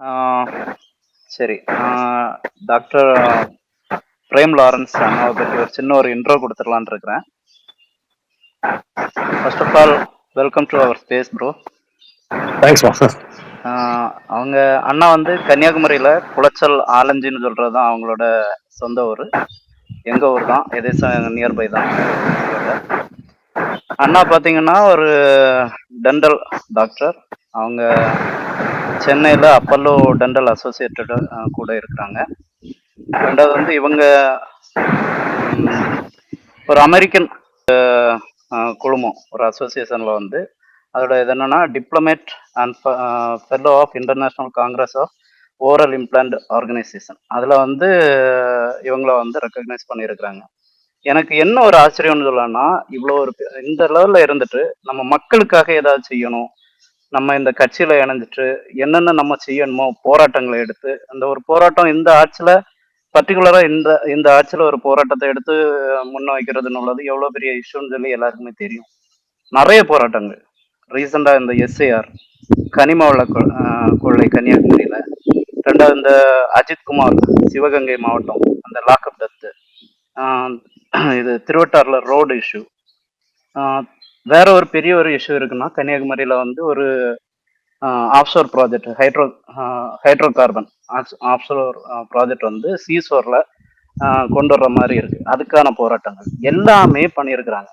ஆ, சரி. Doctor frame Lawrence அண்ணாவை பற்றி ஒரு சின்ன ஒரு இன்ட்ரோ கொடுத்துடலான்னு இருக்கிறேன். First of all, welcome to our space bro. Thanks. அவங்க அண்ணா வந்து கன்னியாகுமரியில் குளச்சல் ஆலஞ்சின்னு சொல்கிறது தான் அவங்களோட சொந்த ஊர். எங்கள் ஊர் தான், எதேசம் நியர்பை தான். அண்ணா பார்த்தீங்கன்னா ஒரு டென்டல் டாக்டர். அவங்க சென்னையில் அப்பல்லோ டென்டல் அசோசியேட்டட் கூட இருக்கிறாங்க. ரெண்டாவது வந்து இவங்க ஒரு அமெரிக்கன் குழுமம், ஒரு அசோசியேஷனில் வந்து அதோட இது என்னன்னா diplomate and fellow of international congress of oral implant organisation, அதில் வந்து இவங்கள வந்து ரெக்கக்னைஸ் பண்ணியிருக்கிறாங்க. எனக்கு என்ன ஒரு ஆச்சரியம்னு சொல்லலாம்னா, இவ்வளோ ஒரு இந்த லெவலில் இருந்துட்டு நம்ம மக்களுக்காக ஏதாவது செய்யணும், நம்ம இந்த கட்சியில் இணைஞ்சிட்டு என்னென்ன நம்ம செய்யணுமோ போராட்டங்களை எடுத்து, அந்த ஒரு போராட்டம் இந்த ஆட்சியில் பர்டிகுலராக இந்த ஆட்சியில் ஒரு போராட்டத்தை எடுத்து முன்ன வைக்கிறதுன்னு உள்ளது எவ்வளோ பெரிய இஷ்யூன்னு சொல்லி எல்லாருக்குமே தெரியும். நிறைய போராட்டங்கள் ரீசெண்டாக இந்த எஸ்ஐஆர் கனிம வள கொள்ளை கன்னியாகுமரியில், ரெண்டாவது இந்த அஜித்குமார் சிவகங்கை மாவட்டம் அந்த லாக்அப் டெத்து, இது திருவட்டாறுல ரோடு இஷ்யூ, வேற ஒரு பெரிய ஒரு இஷ்யூ இருக்குன்னா கன்னியாகுமரியில் வந்து ஒரு offshore project hydro carbon offshore project வந்து சீசோரில் கொண்டு வர்ற மாதிரி இருக்கு. அதுக்கான போராட்டங்கள் எல்லாமே பண்ணியிருக்கிறாங்க.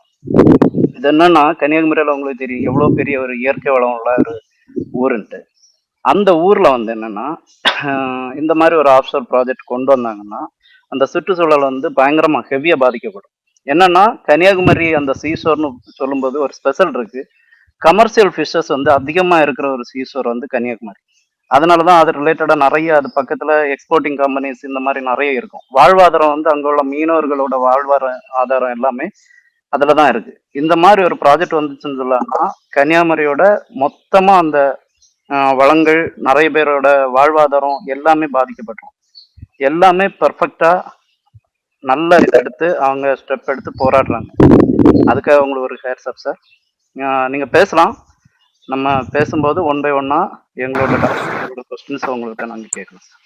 இது என்னன்னா கன்னியாகுமரியில் உங்களுக்கு தெரியும் எவ்வளோ பெரிய ஒரு இயற்கை வளம் உள்ள ஒரு ஊருன்ட்டு. அந்த ஊரில் வந்து என்னன்னா இந்த மாதிரி ஒரு ஆஃப்ஷோர் ப்ராஜெக்ட் கொண்டு வந்தாங்கன்னா அந்த சுற்றுச்சூழல் வந்து பயங்கரமாக ஹெவியாக பாதிக்கப்படும். என்னன்னா கன்னியாகுமரி அந்த சீசோர்னு சொல்லும்போது ஒரு ஸ்பெஷல் இருக்கு. கமர்ஷியல் ஃபிஷஸ் வந்து அதிகமாக இருக்கிற ஒரு சீசோர் வந்து கன்னியாகுமரி. அதனால தான் அது ரிலேட்டடாக நிறைய, அது பக்கத்தில் எக்ஸ்போர்ட்டிங் கம்பெனிஸ் இந்த மாதிரி நிறைய இருக்கும். வாழ்வாதாரம் வந்து அங்கே உள்ள மீனவர்களோட ஆதாரம் எல்லாமே அதில் தான் இருக்கு. இந்த மாதிரி ஒரு ப்ராஜெக்ட் வந்துச்சுன்னு சொல்லலாம்னா கன்னியாகுமரியோட மொத்தமாக அந்த வளங்கள், நிறைய பேரோட வாழ்வாதாரம் எல்லாமே பாதிக்கப்பட்டோம். எல்லாமே பர்ஃபெக்டாக நல்ல இதை எடுத்து அவங்க ஸ்டெப் எடுத்து போராடுறாங்க. அதுக்காக உங்களுக்கு ஒரு ஹேர்ஸ் அப் சார். நீங்கள் பேசலாம். நம்ம பேசும்போது ஒன் பை ஒன்னா எங்களோட கொஸ்டின்ஸ் உங்கள்கிட்ட நாங்கள் கேட்கலாம் சார்.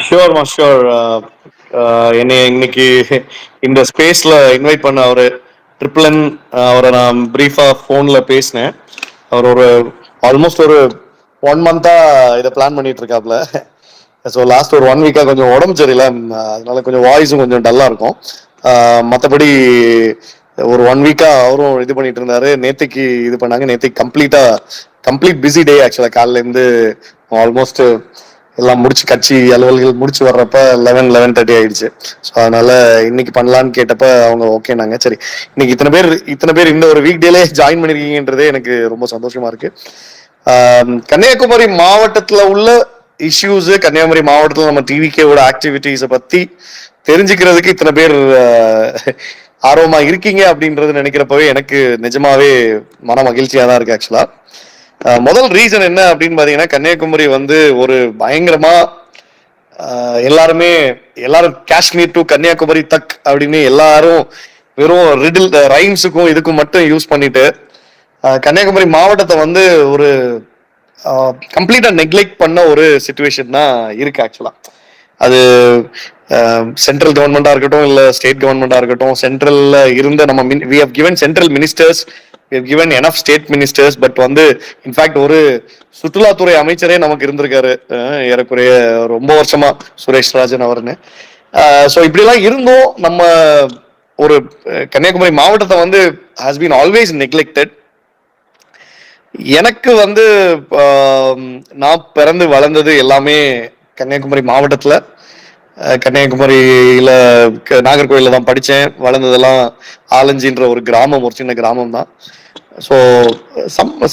ஷியோர்மா, ஷியோர். என்னை இன்னைக்கு இந்த ஸ்பேஸ்ல இன்வைட் பண்ண அவரு ட்ரிபிள்என், அவரை நான் பிரீஃபா ஃபோன்ல பேசினேன். அவர் ஒரு ஆல்மோஸ்ட் ஒரு 1 மந்தா இதை பிளான் பண்ணிட்டு இருக்காப்ல. ஸோ லாஸ்ட் ஒரு 1 வீக்கா கொஞ்சம் உடம்பு சரியில்லை, அதனால கொஞ்சம் வாய்ஸும் கொஞ்சம் டல்லா இருக்கும். மற்றபடி ஒரு 1 வீக்கா அவரும் இது பண்ணிட்டு இருந்தாரு. நேற்றுக்கு இது பண்ணாங்க. நேற்றுக்கு கம்ப்ளீட் பிஸி டே ஆக்சுவலா. காலையில இருந்து ஆல்மோஸ்ட் எல்லாம் முடிச்சு கட்சி அலுவல்கள் முடிச்சு வர்றப்ப 11:30 ஆயிடுச்சு. ஸோ அதனால இன்னைக்கு பண்ணலான்னு கேட்டப்ப அவங்க ஓகேனாங்க. சரி, இன்னைக்கு இத்தனை பேர் இந்த ஒரு வீக் டேலே ஜாயின் பண்ணிருக்கீங்கன்றதே எனக்கு ரொம்ப சந்தோஷமா இருக்கு. கன்னியாகுமரி மாவட்டத்துல உள்ள இஷ்யூஸ், கன்னியாகுமரி மாவட்டத்தில் நம்ம டிவிகேவோட ஆக்டிவிட்டிஸை பத்தி தெரிஞ்சுக்கிறதுக்கு இத்தனை பேர் ஆர்வமா இருக்கீங்க அப்படின்றது நினைக்கிறப்பவே எனக்கு நிஜமாவே மன மகிழ்ச்சியா தான் இருக்கு. ஆக்சுவலா முதல் ரீசன் என்ன அப்படின்னு பாத்தீங்கன்னா, கன்னியாகுமரி வந்து ஒரு பயங்கரமா எல்லாரும் காஷ்மீர் டு கன்னியாகுமரி தக் அப்படின்னு எல்லாரும் வெறும் ரிடில் ரைம்ஸுக்கும் இதுக்கும் மட்டும் யூஸ் பண்ணிட்டு கன்னியாகுமரி மாவட்டத்தை வந்து ஒரு கம்ப்ளீட்டா நெக்லெக்ட் பண்ண ஒரு சிச்சுவேஷன் தான் இருக்கு. ஆக்சுவலா அது சென்ட்ரல் கவர்மெண்டா இருக்கட்டும், இல்ல ஸ்டேட் கவர்மெண்டா இருக்கட்டும், சென்ட்ரல்ல இருந்த நம்ம we have given central ministers, we have given enough state ministers, but வந்து இன்ஃபேக்ட் ஒரு சுற்றுலாத்துறை அமைச்சரே நமக்கு இருந்திருக்காரு ஏறக்குறைய ரொம்ப வருஷமா, சுரேஷ் ராஜன் அவர்னு. ஸோ இப்படிலாம் இருந்தும் நம்ம ஒரு கன்னியாகுமரி மாவட்டத்தை வந்து ஹாஸ் பீன் ஆல்வேஸ் நெக்லெக்டட். எனக்கு வந்து நான் பிறந்து வளர்ந்தது எல்லாமே கன்னியாகுமரி மாவட்டத்துல. கன்னியாகுமரியில நாகர்கோயில தான் படித்தேன். வளர்ந்ததெல்லாம் ஆலஞ்சின்ற ஒரு கிராமம், ஒரு சின்ன கிராமம் தான். ஸோ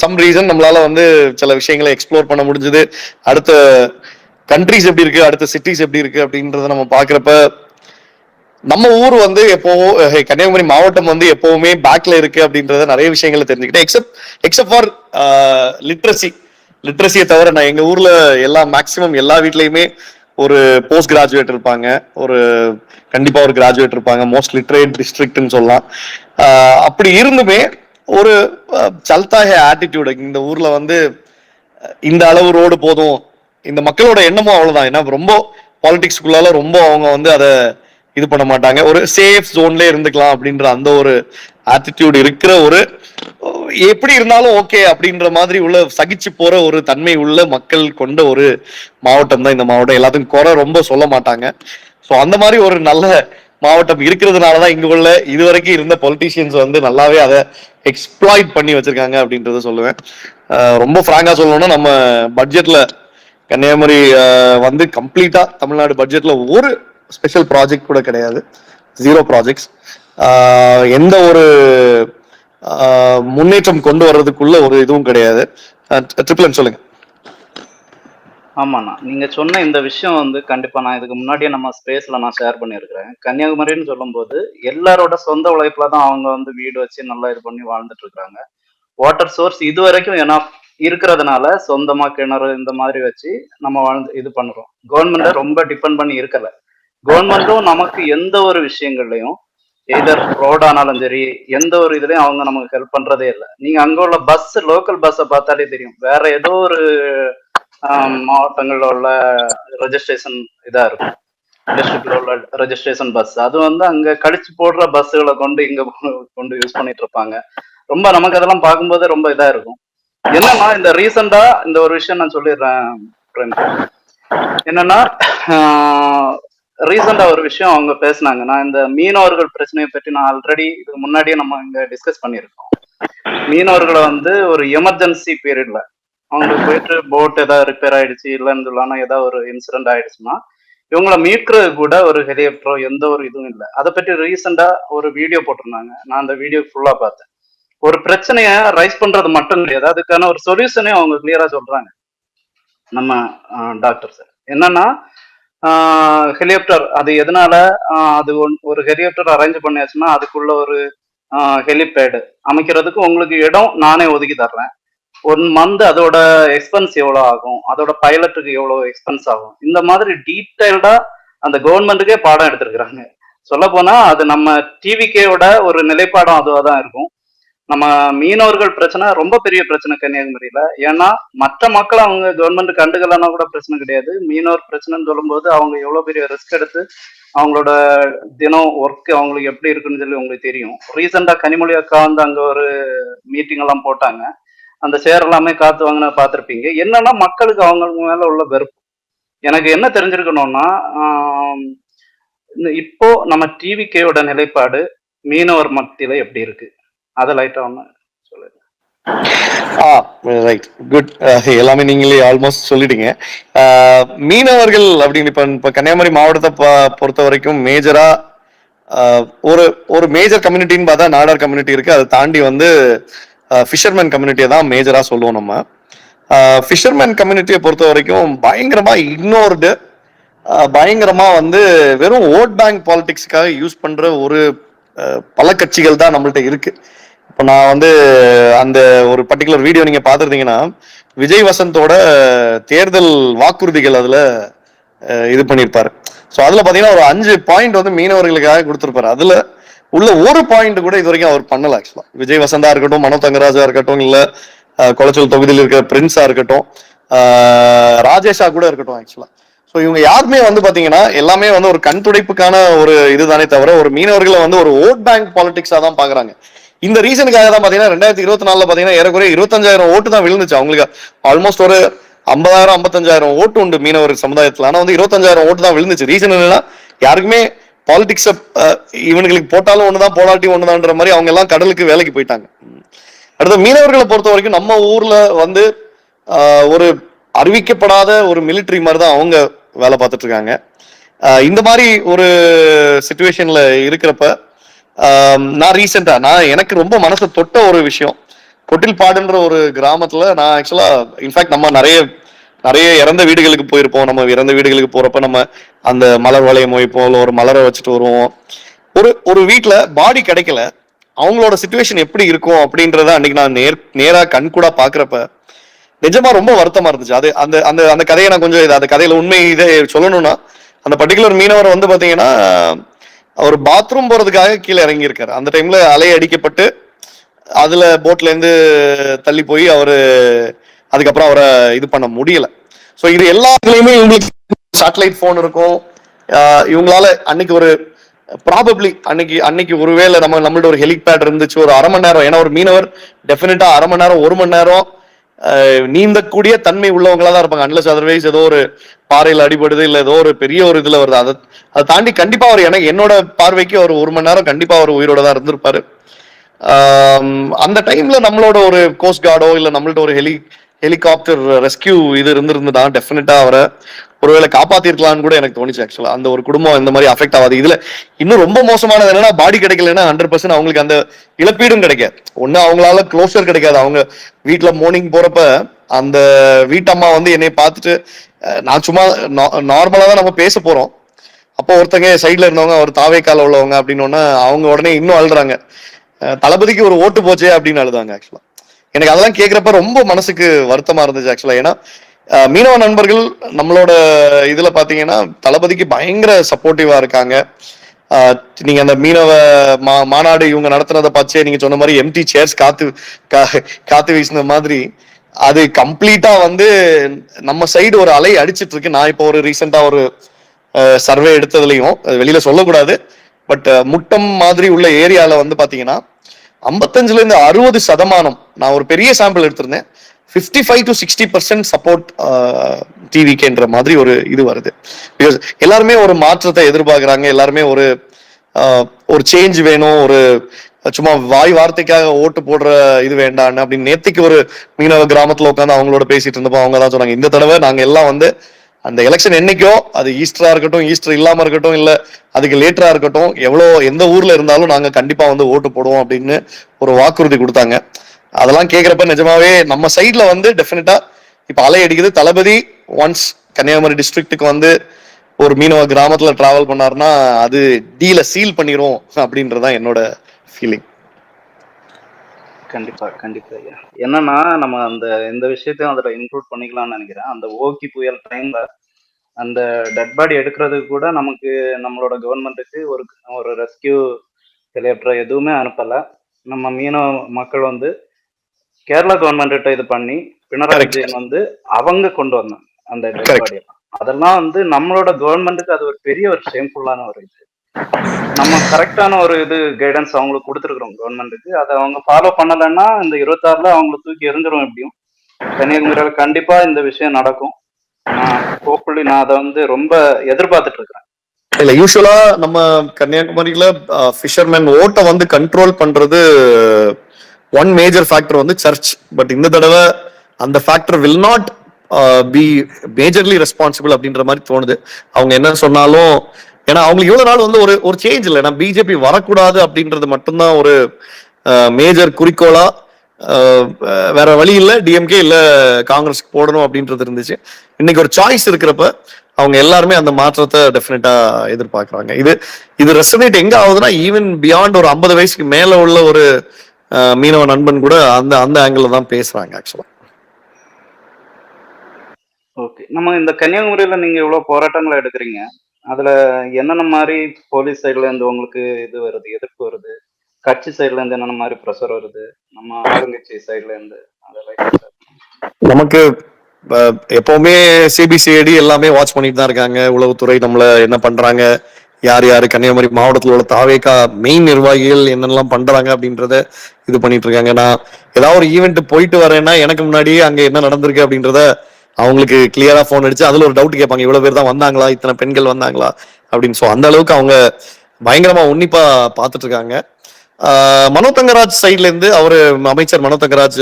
சம் ரீசன் நம்மளால வந்து சில விஷயங்களை எக்ஸ்ப்ளோர் பண்ண முடிஞ்சது. அடுத்த கண்ட்ரிஸ் எப்படி இருக்கு, அடுத்த சிட்டிஸ் எப்படி இருக்கு அப்படின்றத நம்ம பார்க்குறப்ப நம்ம ஊர் வந்து எப்பவும், கன்னியாகுமரி மாவட்டம் வந்து எப்பவுமே பேக்ல இருக்கு அப்படின்றத நிறைய விஷயங்களை தெரிஞ்சுக்கிட்டேன். எக்ஸப்ட் ஃபார் லிட்ரஸியை தவிர நான் எங்க ஊர்ல மேக்சிமம் எல்லா வீட்லயுமே ஒரு போஸ்ட் கிராஜுவேட் இருப்பாங்க, கண்டிப்பா ஒரு கிராஜுவேட் இருப்பாங்க. மோஸ்ட் லிட்ரேட் டிஸ்ட்ரிக்ட்னு சொல்லலாம். அப்படி இருந்துமே ஒரு சல்தா ஆட்டிடியூட் இந்த ஊர்ல வந்து இந்த அளவு ரோடு போதும், இந்த மக்களோட எண்ணமும் அவ்வளவுதான். ஏன்னா ரொம்ப பாலிடிக்ஸ்குள்ளால ரொம்ப அவங்க வந்து அதை இது பண்ண மாட்டாங்க. ஒரு சேஃப் ஜோன்ல இருந்துக்கலாம் அப்படின்ற அந்த ஒரு ஆட்டிடியூட் இருக்கிற ஒரு எப்படி இருந்தாலும் ஓகே அப்படின்ற மாதிரி உள்ள சகிச்சு போற ஒரு தன்மை உள்ள மக்கள் கொண்ட ஒரு மாவட்டம் தான் இந்த மாவட்டம். எல்லாத்துக்கும் குறை ரொம்ப சொல்ல மாட்டாங்க. ஸோ அந்த மாதிரி ஒரு நல்ல மாவட்டம் இருக்கிறதுனாலதான் இங்க உள்ள இதுவரைக்கும் இருந்த பொலிட்டீஷியன்ஸ் வந்து நல்லாவே அதை எக்ஸ்ப்ளாய்ட் பண்ணி வச்சிருக்காங்க அப்படின்றத சொல்லுவேன். ரொம்ப ஃப்ராங்கா சொல்லணும்னா நம்ம பட்ஜெட்ல கன்னியாகுமரி வந்து கம்ப்ளீட்டா தமிழ்நாடு பட்ஜெட்ல ஒரு ஸ்பெஷல் ப்ராஜெக்ட் கூட கிடையாது. 0 ப்ராஜெக்ட்ஸ். எந்த ஒரு முன்னேற்றம் கொண்டு வர்றதுக்குள்ள ஒரு இதுவும் கிடையாது. ட்ரிப்ளன் சொல்லுங்க. ஆமாண்ணா, நீங்க சொன்ன இந்த விஷயம் வந்து கண்டிப்பா நான் இதுக்கு முன்னாடியே நம்ம ஸ்பேஸ்ல நான் ஷேர் பண்ணியிருக்கிறேன். கன்னியாகுமரின்னு சொல்லும்போது எல்லாரோட சொந்த உழைப்புல தான் அவங்க வந்து வீடு வச்சு நல்லா இது பண்ணி வாழ்ந்துட்டு இருக்காங்க. வாட்டர் சோர்ஸ் இது வரைக்கும் ஏன்னா இருக்கிறதுனால சொந்தமா கிணறு இந்த மாதிரி வச்சு நம்ம வாழ்ந்து இது பண்றோம். கவர்மெண்ட்டை ரொம்ப டிபெண்ட் பண்ணி இருக்கல. கவர்மெண்ட்டும் நமக்கு எந்த ஒரு விஷயங்கள்லையும் எதர் ரோட் ஆனாலும் சரி எந்த ஒரு இதுலயும் அவங்க நமக்கு ஹெல்ப் பண்றதே இல்லை. நீங்க அங்க உள்ள பஸ், லோக்கல் பஸ்ஸை பார்த்தாலே தெரியும். வேற ஏதோ ஒரு மாவட்டங்கள்ல உள்ள ரெஜிஸ்ட்ரேஷன் இதா இருக்கும். டிஸ்ட்ரிக்ட்ல உள்ள ரெஜிஸ்ட்ரேஷன் பஸ் அது வந்து அங்க கழிச்சு போடுற பஸ்ஸுகளை கொண்டு இங்க கொண்டு யூஸ் பண்ணிட்டு இருப்பாங்க. ரொம்ப நமக்கு அதெல்லாம் பார்க்கும்போது ரொம்ப இதா இருக்கும். என்னன்னா இந்த ரீசெண்டா இந்த ஒரு விஷயம் நான் சொல்லிடுறேன். என்னன்னா ரீசெண்டா ஒரு விஷயம் அவங்க பேசினாங்க. நான் இந்த மீனவர்கள் பிரச்சனையை பற்றி நான் ஆல்ரெடி இதுக்கு முன்னாடியே நம்ம இங்க டிஸ்கஸ் பண்ணியிருக்கோம். மீனவர்களை வந்து ஒரு எமர்ஜென்சி பீரியட்ல அவங்களுக்கு போயிட்டு போட் ஏதாவது ரிப்பேர் ஆயிடுச்சு இல்லைன்னு சொல்லலாம், ஏதாவது ஒரு இன்சிடென்ட் ஆயிடுச்சுன்னா இவங்களை மீட்கிறது கூட ஒரு ஹெலிகாப்டரோ எந்த ஒரு இதுவும் இல்லை. அதை பற்றி ரீசெண்டா ஒரு வீடியோ போட்டிருந்தாங்க. நான் அந்த வீடியோ ஃபுல்லா பார்த்தேன். ஒரு பிரச்சனைய ரைஸ் பண்றது மட்டும் கிடையாது, அதுக்கான ஒரு சொல்யூஷனே அவங்க கிளியரா சொல்றாங்க நம்ம டாக்டர் சார். என்னன்னா ஹெலிகாப்டர் அது எதனால அது ஒரு ஹெலிகாப்டர் அரேஞ்ச் பண்ணியாச்சுன்னா அதுக்குள்ள ஒரு ஹெலிபேடு அமைக்கிறதுக்கு உங்களுக்கு இடம் நானே ஒதுக்கி தர்றேன். 1 மந்த் அதோட எக்ஸ்பென்ஸ் எவ்வளோ ஆகும், அதோட பைலட்டுக்கு எவ்வளோ எக்ஸ்பென்ஸ் ஆகும், இந்த மாதிரி டீட்டெயில்டா அந்த கவர்மெண்ட்டுக்கே பாடம் எடுத்திருக்கிறாங்க. சொல்ல போனா அது நம்ம டிவிக்கேயோட ஒரு நிலைப்பாடம் அதுவாக தான் இருக்கும். நம்ம மீனவர்கள் பிரச்சனை ரொம்ப பெரிய பிரச்சனை கன்னியாகுமரியில. ஏன்னா மற்ற மக்கள் அவங்க கவர்மெண்ட் கண்டுக்கலன்னா கூட பிரச்சனை கிடையாது. மீனவர் பிரச்சனைன்னு சொல்லும்போது அவங்க எவ்வளவு பெரிய ரிஸ்க் எடுத்து அவங்களோட தினம் ஒர்க் அவங்களுக்கு எப்படி இருக்குன்னு சொல்லி உங்களுக்கு தெரியும். ரீசெண்டா கனிமொழி அக்கா வந்து அங்க ஒரு மீட்டிங் எல்லாம் போட்டாங்க. அந்த சேர் எல்லாமே காத்து வாங்கின பார்த்துருப்பீங்க. என்னன்னா மக்களுக்கு அவங்களுக்கு மேல உள்ள வெறுப்பு. எனக்கு என்ன தெரிஞ்சிருக்கணும்னா இப்போ நம்ம டிவிகேயோட நிலைப்பாடு மீனவர் மத்தியில எப்படி இருக்கு, அதை லைட்டா ஒண்ணு சொல்லுங்க. Right, good. எல்லாமே நீங்களே ஆல்மோஸ்ட் சொல்லிட்டீங்க. மீனவர்கள் அப்படின்னு இப்ப கன்னியாகுமரி மாவட்டத்தை பொறுத்த வரைக்கும் மேஜரா ஒரு ஒரு மேஜர் கம்யூனிட்டின்னு பார்த்தா நாடார் கம்யூனிட்டி இருக்கு. அதை தாண்டி வந்து ஃபிஷர்மேன் கம்யூனிட்டியை தான் மேஜரா சொல்லுவோம் நம்ம. ஃபிஷர்மேன் கம்யூனிட்டியை பொறுத்த வரைக்கும் பயங்கரமா இக்னோர்டு, பயங்கரமா வந்து வெறும் ஓட் பேங்க் பாலிடிக்ஸ்க்காக யூஸ் பண்ற ஒரு பல கட்சிகள் தான் நம்மள்ட்ட இருக்கு. இப்போ நான் வந்து அந்த ஒரு பர்டிகுலர் வீடியோ நீங்க பாத்துருந்தீங்கன்னா விஜய் வசந்தோட தேர்தல் வாக்குறுதிகள் அதுல இது பண்ணிருப்பாரு. ஸோ அதுல பாத்தீங்கன்னா ஒரு 5 பாயிண்ட் வந்து மீனவர்களுக்காக கொடுத்திருப்பாரு. அதுல உள்ள ஒரு பாயிண்ட் கூட இது வரைக்கும் அவர் பண்ணல. ஆக்சுவலா விஜய் வசந்தா இருக்கட்டும், மனோ தங்கராஜா இருக்கட்டும், இல்ல கொளச்சல் தொகுதியில் இருக்கிற பிரின்ஸா இருக்கட்டும், ராஜேஷா கூட இருக்கட்டும். ஆக்சுவலா ஸோ இவங்க யாருமே வந்து பாத்தீங்கன்னா எல்லாமே வந்து ஒரு கண் துடைப்புக்கான ஒரு இதுதானே தவிர ஒரு மீனவர்களை வந்து ஒரு ஓட் பேங்க் பாலிடிக்ஸா தான் பாக்குறாங்க. இந்த ரீசனுக்காக தான் பாத்தீங்கன்னா 2024 பாத்தீங்கன்னா ஏறக்குறைய 25,000 ஓட்டு தான் விழுந்துச்சு. அவங்களுக்கு ஆல்மோஸ்ட் ஒரு 50,000 55,000 ஓட்டு உண்டு மீனவர் சமுதாயத்துல. ஆனா வந்து 25,000 ஓட்டு தான் விழுந்துச்சு. ரீசன் என்னன்னா யாருக்குமே பாலிடிக்ஸ் இவனுங்களுக்கு போட்டாலும் ஒண்ணுதான் போராட்டி ஒண்ணுதான்ற மாதிரி அவங்க எல்லாம் கடலுக்கு வேலைக்கு போயிட்டாங்க. அடுத்த மீனவர்களை பொறுத்த வரைக்கும் நம்ம ஊர்ல வந்து ஒரு அறிவிக்கப்படாத ஒரு மிலிட்டரி மாதிரி தான் அவங்க வேலை பார்த்துட்டு இருக்காங்க. இந்த மாதிரி ஒரு சிச்சுவேஷன்ல இருக்கிறப்ப நான் எனக்கு ரொம்ப மனசை தொட்ட ஒரு விஷயம், கொட்டில்பாடுன்ற ஒரு கிராமத்துல நான் ஆக்சுவலா இன்ஃபேக்ட் நம்ம நிறைய இறந்த வீடுகளுக்கு போயிருப்போம். நம்ம இறந்த வீடுகளுக்கு போறப்ப நம்ம அந்த மலர் வளையம் வைப்போம், இல்லை ஒரு மலரை வச்சுட்டு வருவோம். ஒரு வீட்டுல பாடி கிடைக்கல, அவங்களோட சிச்சுவேஷன் எப்படி இருக்கும் அப்படின்றத அன்னைக்கு நான் நேரா கண்கூடா பாக்குறப்ப நிஜமா ரொம்ப வருத்தமா இருந்துச்சு. அது அந்த அந்த அந்த கதையை நான் கொஞ்சம் அந்த கதையில உண்மை இதை சொல்லணும்னா, அந்த பர்டிகுலர் மீனவர் வந்து பாத்தீங்கன்னா அவர் பாத்ரூம் போறதுக்காக கீழே இறங்கி இருக்காரு. அந்த டைம்ல அலை அடிக்கப்பட்டு அதுல போட்ல இருந்து தள்ளி போய் அவரு அதுக்கப்புறம் அவரை இது பண்ண முடியல. ஸோ இது எல்லாத்துலயுமே இவங்களுக்கு சேட்டலைட் போன் இருக்கும். இவங்களால அன்னைக்கு ஒரு ப்ராபப்ளி அன்னைக்கு ஒருவேளை நம்மள்ட்ட ஒரு ஹெலிபேட் இருந்துச்சு, ஒரு அரை மணி நேரம், ஏன்னா ஒரு மீனவர் டெஃபினட்டா அரை மணி நேரம் 1 மணி நேரம் நீந்தக்கூடிய தன்மை உள்ளவங்களா தான் இருப்பாங்க. அன்லஸ் அதர்வைஸ் ஏதோ ஒரு பாறையில் அடிபடுது இல்ல ஏதோ ஒரு பெரிய ஒரு இதுல வருது, அதை தாண்டி கண்டிப்பா அவர் என்னோட பார்வைக்கு அவர் 1 மணி நேரம் கண்டிப்பா அவர் உயிரோட தான் இருந்திருப்பாரு. அந்த டைம்ல நம்மளோட ஒரு கோஸ்ட் கார்டோ இல்ல நம்மள்ட்ட ஒரு ஹெலிகாப்டர் ரெஸ்கியூ இது இருந்திருந்தா டெஃபினட்டா அவரை ஒருவேளை காப்பாத்திருக்கலாம்னு கூட எனக்கு தோணுச்சு. ஆக்சுவலா அந்த ஒரு குடும்பம் இந்த மாதிரி அஃபெக்ட் ஆகாது. இதுல இன்னும் ரொம்ப மோசமானது என்னன்னா, பாடி கிடைக்கலன்னா 100% அவங்களுக்கு அந்த இழப்பீடும் கிடைக்காது. ஒண்ணு அவங்களால க்ளோஷர் கிடைக்காது. அவங்க வீட்டுல மார்னிங் போறப்ப அந்த வீட்டம்மா என்னை பார்த்துட்டு, நான் சும்மா நார்மலா தான் நம்ம பேச போறோம், அப்போ ஒருத்தங்க சைட்ல இருந்தவங்க அவர் தாவேக்கால உள்ளவங்க அப்படின்னு அவங்க உடனே இன்னும் அழுறாங்க, தளபதிக்கு ஒரு ஓட்டு போச்சே அப்படின்னு அழுதாங்க. ஆக்சுவலா எனக்கு அதெல்லாம் கேட்கிறப்ப ரொம்ப மனசுக்கு வருத்தமா இருந்துச்சு. ஆக்சுவலா ஏன்னா மீனவ நண்பர்கள் நம்மளோட இதுல பாத்தீங்கன்னா தளபதிக்கு பயங்கர சப்போர்ட்டிவா இருக்காங்க. நீங்க அந்த மீனவ மாநாடு இவங்க நடத்துனதை பார்த்து நீங்க சொன்ன மாதிரி எம்டி சேர்ஸ் காத்து வீசின மாதிரி அது கம்ப்ளீட்டா நம்ம சைடு ஒரு அலை அடிச்சிட்டு இருக்கு. நான் இப்போ ஒரு ரீசெண்டா ஒரு சர்வே எடுத்ததுலயும் வெளியில சொல்லக்கூடாது, பட் முட்டம் மாதிரி உள்ள ஏரியால பாத்தீங்கன்னா 55% நான் ஒரு பெரிய சாம்பிள் எடுத்திருந்தேன், 55 to 60% சப்போர்ட் டிவிக்குன்ற மாதிரி ஒரு இது வருது. பிகாஸ் எல்லாருமே ஒரு மாற்றத்தை எதிர்பார்க்கிறாங்க, எல்லாருமே ஒரு சேஞ்ச் வேணும், ஒரு சும்மா வாய் வார்த்தைக்காக ஓட்டு போடுற இது வேண்டான்னு அப்படின்னு. நேத்திக்கு ஒரு மீனவ கிராமத்துல உட்காந்து அவங்களோட பேசிட்டு இருந்தப்போ அவங்க தான் சொன்னாங்க, இந்த தடவை நாங்க எல்லாம் அந்த எலெக்ஷன் என்னைக்கோ, அது ஈஸ்டரா இருக்கட்டும், ஈஸ்டர் இல்லாம இருக்கட்டும், இல்ல அதுக்கு லேட்டரா இருக்கட்டும், எந்த ஊர்ல இருந்தாலும் நாங்க கண்டிப்பா ஓட்டு போடுவோம் அப்படின்னு ஒரு வாக்குறுதி கொடுத்தாங்க. அதெல்லாம் கேட்கிறப்ப நிஜமாவே நம்ம சைட்ல டெஃபினட்டா இப்ப அலை அடிக்குது. தளபதி ஒன்ஸ் கன்னியாகுமரி டிஸ்ட்ரிக்ட்டுக்கு ஒரு மீனவ கிராமத்துல டிராவல் பண்ணாருன்னா அது டீல சீல் பண்ணிரும் அப்படின்றதான் என்னோட ஃபீலிங். கண்டிப்பா கண்டிப்பா ஐயா. என்னன்னா நம்ம இந்த விஷயத்தையும் அதுல இன்க்ளூட் பண்ணிக்கலாம்னு நினைக்கிறேன். அந்த ஓகி புயல் டைம்ல அந்த டெட் பாடி எடுக்கிறதுக்கு கூட நமக்கு நம்மளோட கவர்மெண்ட்டுக்கு ஒரு ரெஸ்கியூ ஹெலிகாப்டர் எதுவுமே அனுப்பல. நம்ம மீனவ மக்கள் கேரளா கவர்மெண்ட் இது பண்ணி பினராயி விஜயன் அவங்க கொண்டு வந்தாங்க அந்த டெட் பாடி. அதெல்லாம் நம்மளோட கவர்மெண்ட்டுக்கு அது ஒரு பெரிய ஒரு ஷேம்ஃபுல்லான ஒரு இது. நம்ம கரெக்டான ஒரு இது கைடன்ஸ் அவங்களுக்கு கொடுத்துருக்குறோம் கவர்மெண்ட்டுக்கு. அதை அவங்க ஃபாலோ பண்ணலைன்னா இந்த 26ல அவங்களை தூக்கி எரிஞ்சிரும். எப்படியும் கன்னியாகுமரியில கண்டிப்பா இந்த விஷயம் நடக்கும். ஹோப்ஃபுல்லி நான் அதை ரொம்ப எதிர்பார்த்துட்டு இருக்கிறேன். இல்ல யூஸ்வலா நம்ம கன்னியாகுமரியில ஃபிஷர்மேன் ஓட்டை கண்ட்ரோல் பண்றது one major factor church. But இந்த தடவை அந்த factor will not be majorly responsible அப்படின்ற மாதிரி தோணுது. அவங்க என்ன சொன்னாலும், ஏன்னா அவங்களுக்கு இவ்வளவு நாள் ஒரு சேஞ்ச் இல்லை, ஏன்னா பிஜேபி வரக்கூடாது அப்படின்றது மட்டும்தான் ஒரு மேஜர் குறிக்கோளா, வேற வழி இல்ல டிஎம்கே இல்ல காங்கிரஸ்க்கு போடணும் அப்படின்றது இருந்துச்சு. இன்னைக்கு ஒரு சாய்ஸ் இருக்கிறப்ப அவங்க எல்லாருமே அந்த மாற்றத்தை டெஃபினட்டா எதிர்பார்க்கறாங்க. இது ரெசனேட் எங்க ஆகுதுன்னா, ஈவன் பியாண்ட் ஒரு 50 வயசுக்கு மேல உள்ள ஒரு மீனவ நண்பன் கூட அந்த ஆங்கிள் தான் பேசுறாங்க ஆக்சுவலா. ஓகே, நம்ம இந்த கன்னியாகுமரியில நீங்க இவ்வளவு போராட்டங்களை எடுக்கிறீங்க, அதுல என்னென்ன மாதிரி போலீஸ் சைட்ல இருந்து உங்களுக்கு இது வருது, எதிர்ப்பு வருது, கட்சி சைட்ல இருந்து என்னென்ன மாதிரி ப்ரெஷர் வருது, நம்ம ஆளுங்கட்சி சைட்ல இருந்து அதெல்லாம் நமக்கு எப்பவுமே சிபிசிஐடி எல்லாமே வாட்ச் பண்ணிட்டு தான் இருக்காங்க. உளவுத்துறை நம்மள என்ன பண்றாங்க, யார் யாரு கன்னியாகுமரி மாவட்டத்தில் உள்ள தாவேக்கா மெயின் நிர்வாகிகள் என்னென்னலாம் பண்றாங்க அப்படின்றத இது பண்ணிட்டு இருக்காங்க. நான் ஏதாவது ஒரு ஈவெண்ட் போயிட்டு வரேன்னா எனக்கு முன்னாடியே அங்க என்ன நடந்திருக்கு அப்படின்றத அவங்களுக்கு கிளியரா போன் அடிச்சு அதுல ஒரு டவுட் கேட்பாங்க, இவ்வளவு பேர் தான் வந்தாங்களா, இத்தனை பெண்கள் வந்தாங்களா அப்படின்னு. ஸோ அந்த அளவுக்கு அவங்க பயங்கரமா உன்னிப்பா பார்த்துட்டு இருக்காங்க. மனோ தங்கராஜ் சைட்ல இருந்து, அவரு அமைச்சர் மனோ தங்கராஜ்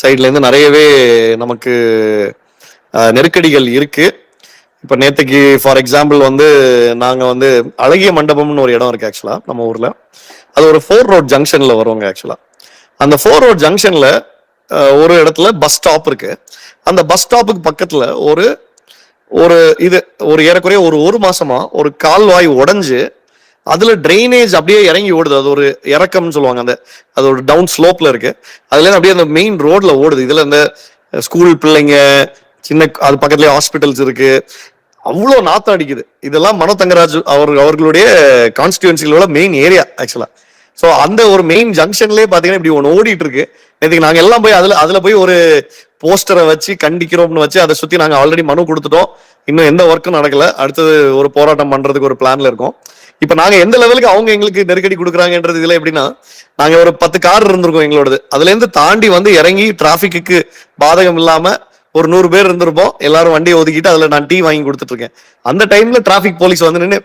சைட்ல இருந்து நிறையவே நமக்கு நெருக்கடிகள் இருக்கு. இப்ப நேற்றுக்கு ஃபார் எக்ஸாம்பிள் நாங்க அழகிய மண்டபம்னு ஒரு இடம் இருக்கு ஆக்சுவலா நம்ம ஊர்ல. அது ஒரு 4 ரோட் ஜங்ஷன்ல வருவாங்க ஆக்சுவலா. அந்த 4 ரோட் ஜங்ஷன்ல ஒரு இடத்துல பஸ் ஸ்டாப் இருக்கு. அந்த பஸ் ஸ்டாப்புக்கு பக்கத்துல ஒரு ஏறக்குறைய ஒரு மாசமா ஒரு கால்வாய் உடைஞ்சு அதுல ட்ரைனேஜ் அப்படியே இறங்கி ஓடுது. அது ஒரு இறக்கம்னு சொல்லுவாங்க, அது ஒரு டவுன் ஸ்லோப்ல இருக்கு. அதுல அப்படியே அந்த மெயின் ரோட்ல ஓடுது. இதுல இந்த ஸ்கூல் பிள்ளைங்க, சின்ன அது பக்கத்துலயே ஹாஸ்பிட்டல்ஸ் இருக்கு, அவ்வளோ நாத்தம் அடிக்குது. இதெல்லாம் மனோ தங்கராஜ் அவர்களுடைய கான்ஸ்டிடுவன்சிகளோட மெயின் ஏரியா ஆக்சுவலா. ஸோ அந்த ஒரு மெயின் ஜங்ஷன்லேயே பாத்தீங்கன்னா இப்படி ஒன்று ஓடிட்டு இருக்கு. நேற்றுக்கு நாங்க எல்லாம் போய் அதுல போய் ஒரு போஸ்டரை வச்சு கண்டிக்கிறோம்னு வச்சு அதை சுத்தி நாங்க ஆல்ரெடி மனு கொடுத்துட்டோம். இன்னும் எந்த ஒர்க்கும் நடக்கல. அடுத்தது ஒரு போராட்டம் பண்றதுக்கு ஒரு பிளான்ல இருக்கோம். இப்ப நாங்க எந்த லெவலுக்கு அவங்க எங்களுக்கு நெருக்கடி கொடுக்குறாங்கன்றது இதுல எப்படின்னா, நாங்க ஒரு 10 கார் இருந்திருக்கோம் எங்களோடது. அதுல இருந்து தாண்டி வந்து இறங்கி டிராபிக்கு பாதகம் இல்லாம ஒரு 100 பேர் இருந்திருப்போம். எல்லாரும் வண்டியை ஒதுக்கிட்டு அதுல நான் டீ வாங்கி கொடுத்துட்டு இருக்கேன். அந்த டைம்ல டிராபிக் போலீஸ் வந்து நின்று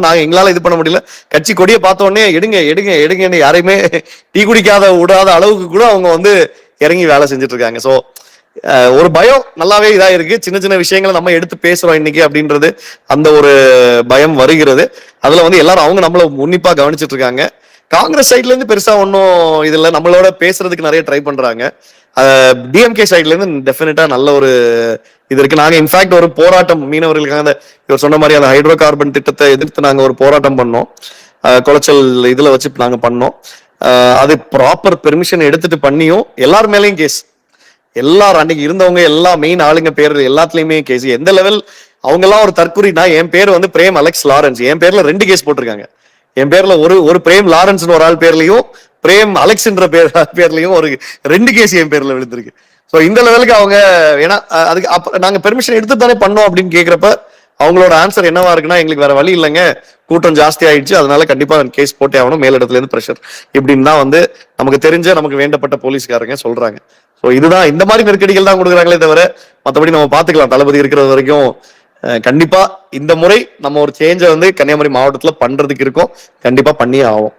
நாங்க எங்களால இது பண்ண முடியல. கட்சி கொடியை பார்த்த உடனே எடுங்க எடுங்க எடுங்கன்னு யாரையுமே டீ குடிக்காத விடாத அளவுக்கு கூட அவங்க வந்து இறங்கி வேலை செஞ்சுட்டு இருக்காங்க. ஸோ ஒரு பயம் நல்லாவே இதா இருக்கு. சின்ன சின்ன விஷயங்களை நம்ம எடுத்து பேசுறோம் இன்னைக்கு அப்படின்றது அந்த ஒரு பயம் வருகிறது. அதுல வந்து எல்லாரும் அவங்க நம்மள உன்னிப்பா கவனிச்சுட்டு இருக்காங்க. காங்கிரஸ் சைட்ல இருந்து பெருசா ஒன்னும் இதுல நம்மளோட பேசுறதுக்கு நிறைய ட்ரை பண்றாங்க. டிஎம்கே சைட்ல இருந்து டெஃபினட்டா நல்ல ஒரு இது இருக்கு. நாங்க இன்ஃபேக்ட் ஒரு போராட்டம் மீனவர்களுக்காக இவர் சொன்ன மாதிரி அந்த ஹைட்ரோ கார்பன் திட்டத்தை எதிர்த்து நாங்க ஒரு போராட்டம் பண்ணோம். குளச்சல் இதுல வச்சு நாங்க பண்ணோம். அது ப்ராப்பர் பெர்மிஷன் எடுத்துட்டு பண்ணியும் எல்லார் மேலேயும் கேஸ். எல்லாரும் அன்னைக்கு இருந்தவங்க எல்லா மெயின் ஆளுங்க பேர் எல்லாத்துலயுமே கேஸ். எந்த லெவல் அவங்க எல்லாம் ஒரு தற்குறினா, என் பேர் வந்து பிரேம் அலெக்ஸ் லாரன்ஸ், என் பேர்ல 2 கேஸ் போட்டிருக்காங்க. என் பேர்ல ஒரு பிரேம் லாரன்ஸ் ஒரு ஆள் பேர்லயும் பிரேம் அலெக்ஸ்ன்ற பேர்லயும் ஒரு 2 கேஸ் என் பேர்ல விழுந்திருக்கு. ஸோ இந்த லெவலுக்கு அவங்க ஏன்னா அதுக்கு நாங்க பெர்மிஷன் எடுத்து தானே பண்ணோம் அப்படின்னு கேட்கிறப்ப அவங்களோட ஆன்சர் என்னவா இருக்குன்னா, எங்களுக்கு வேற வழி இல்லைங்க, கூட்டம் ஜாஸ்தி ஆயிடுச்சு, அதனால கண்டிப்பா கேஸ் போட்டே ஆகணும், மேலிடத்துல இருந்து பிரஷர் இப்படின்னு தான் வந்து நமக்கு தெரிஞ்ச நமக்கு வேண்டப்பட்ட போலீஸ்காரங்க சொல்றாங்க. ஸோ இதுதான் இந்த மாதிரி நெருக்கடிகள் தான் கொடுக்குறாங்களே தவிர மற்றபடி நம்ம பாத்துக்கலாம். தளபதி இருக்கிறது வரைக்கும் கண்டிப்பா இந்த முறை நம்ம ஒரு சேஞ்சை வந்து கன்னியாகுமரி மாவட்டத்துல பண்றதுக்கு இருக்கோம். கண்டிப்பா பண்ணியே ஆகும்.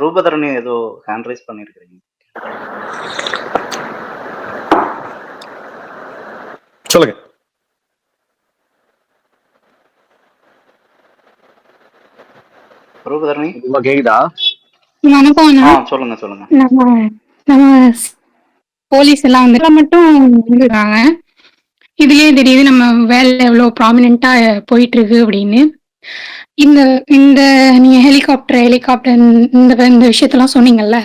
ரூபதரணி ஏதோ ஹேண்ட் ரைஸ் பண்ணிருக்கீங்க, சொல்லுங்க. ரூபதரணி கேக்குதா? வணக்கம். சொல்லுங்க சொல்லுங்க. நம்ம போலீஸ் எல்லாம் வந்து மட்டும் இருக்காங்க. இதுலயே தெரியுது நம்ம வேலை எவ்வளவு ப்ராமினென்ட்டா போயிட்டு இருக்கு அப்படின்னு. இந்த இந்த நீங்க ஹெலிகாப்டர் இந்த விஷயத்தெல்லாம் சொன்னீங்கல்ல,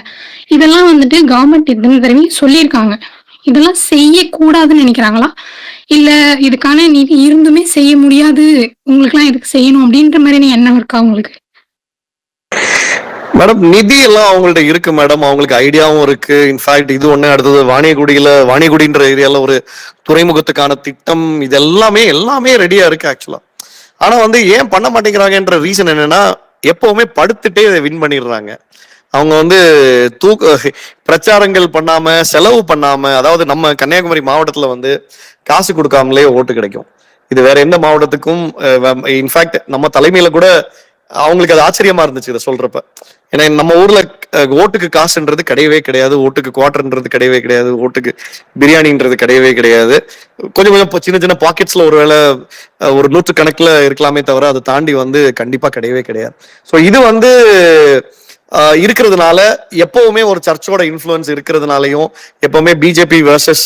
இதெல்லாம் வந்துட்டு கவர்மெண்ட் இந்த தடவை சொல்லியிருக்காங்க. இதெல்லாம் செய்யக்கூடாதுன்னு நினைக்கிறாங்களா, இல்ல இதுக்கான நிதி இருந்துமே செய்ய முடியாது, உங்களுக்குலாம் இதுக்கு செய்யணும் அப்படின்ற மாதிரி எண்ணம் இருக்கா உங்களுக்கு? மேடம் நிதி எல்லாம் அவங்கள்ட்ட இருக்கு மேடம், அவங்களுக்கு ஐடியாவும் இருக்கு. இன்ஃபேக்ட் இது ஒண்ணு, அடுத்தது வாணியகுடின்ற ஏரியால ஒரு துறைமுகத்துக்கான திட்டம், இது எல்லாமே ரெடியா இருக்கு ஆக்சுவலா. ஆனா வந்து ஏன் பண்ண மாட்டேங்கிறாங்கன்ற ரீசன் என்னன்னா, எப்பவுமே படுத்துட்டே இதை வின் பண்ணிடுறாங்க. அவங்க வந்து பிரச்சாரங்கள் பண்ணாம செலவு பண்ணாம, அதாவது நம்ம கன்னியாகுமரி மாவட்டத்துல வந்து காசு கொடுக்காமலே ஓட்டு கிடைக்கும். இது வேற எந்த மாவட்டத்துக்கும் இன்ஃபேக்ட் நம்ம தலைமையில கூட அவங்களுக்கு அது ஆச்சரியமா இருந்துச்சு இதை சொல்றப்ப. ஏன்னா நம்ம ஊர்ல ஓட்டுக்கு காசுன்றது கிடையவே கிடையாது, ஓட்டுக்கு குவார்டர்ன்றது கிடையவே கிடையாது, ஓட்டுக்கு பிரியாணின்றது கிடையவே கிடையாது. கொஞ்சம் சின்ன சின்ன பாக்கெட்ஸ்ல ஒருவேளை ஒரு 100 கணக்குல இருக்கலாமே தவிர அதை தாண்டி வந்து கண்டிப்பா கிடையவே கிடையாது. ஸோ இது வந்து இருக்கிறதுனால, எப்பவுமே ஒரு சர்ச்சோட இன்ஃப்ளூயன்ஸ் இருக்கிறதுனாலையும், எப்பவுமே பிஜேபி வர்சஸ்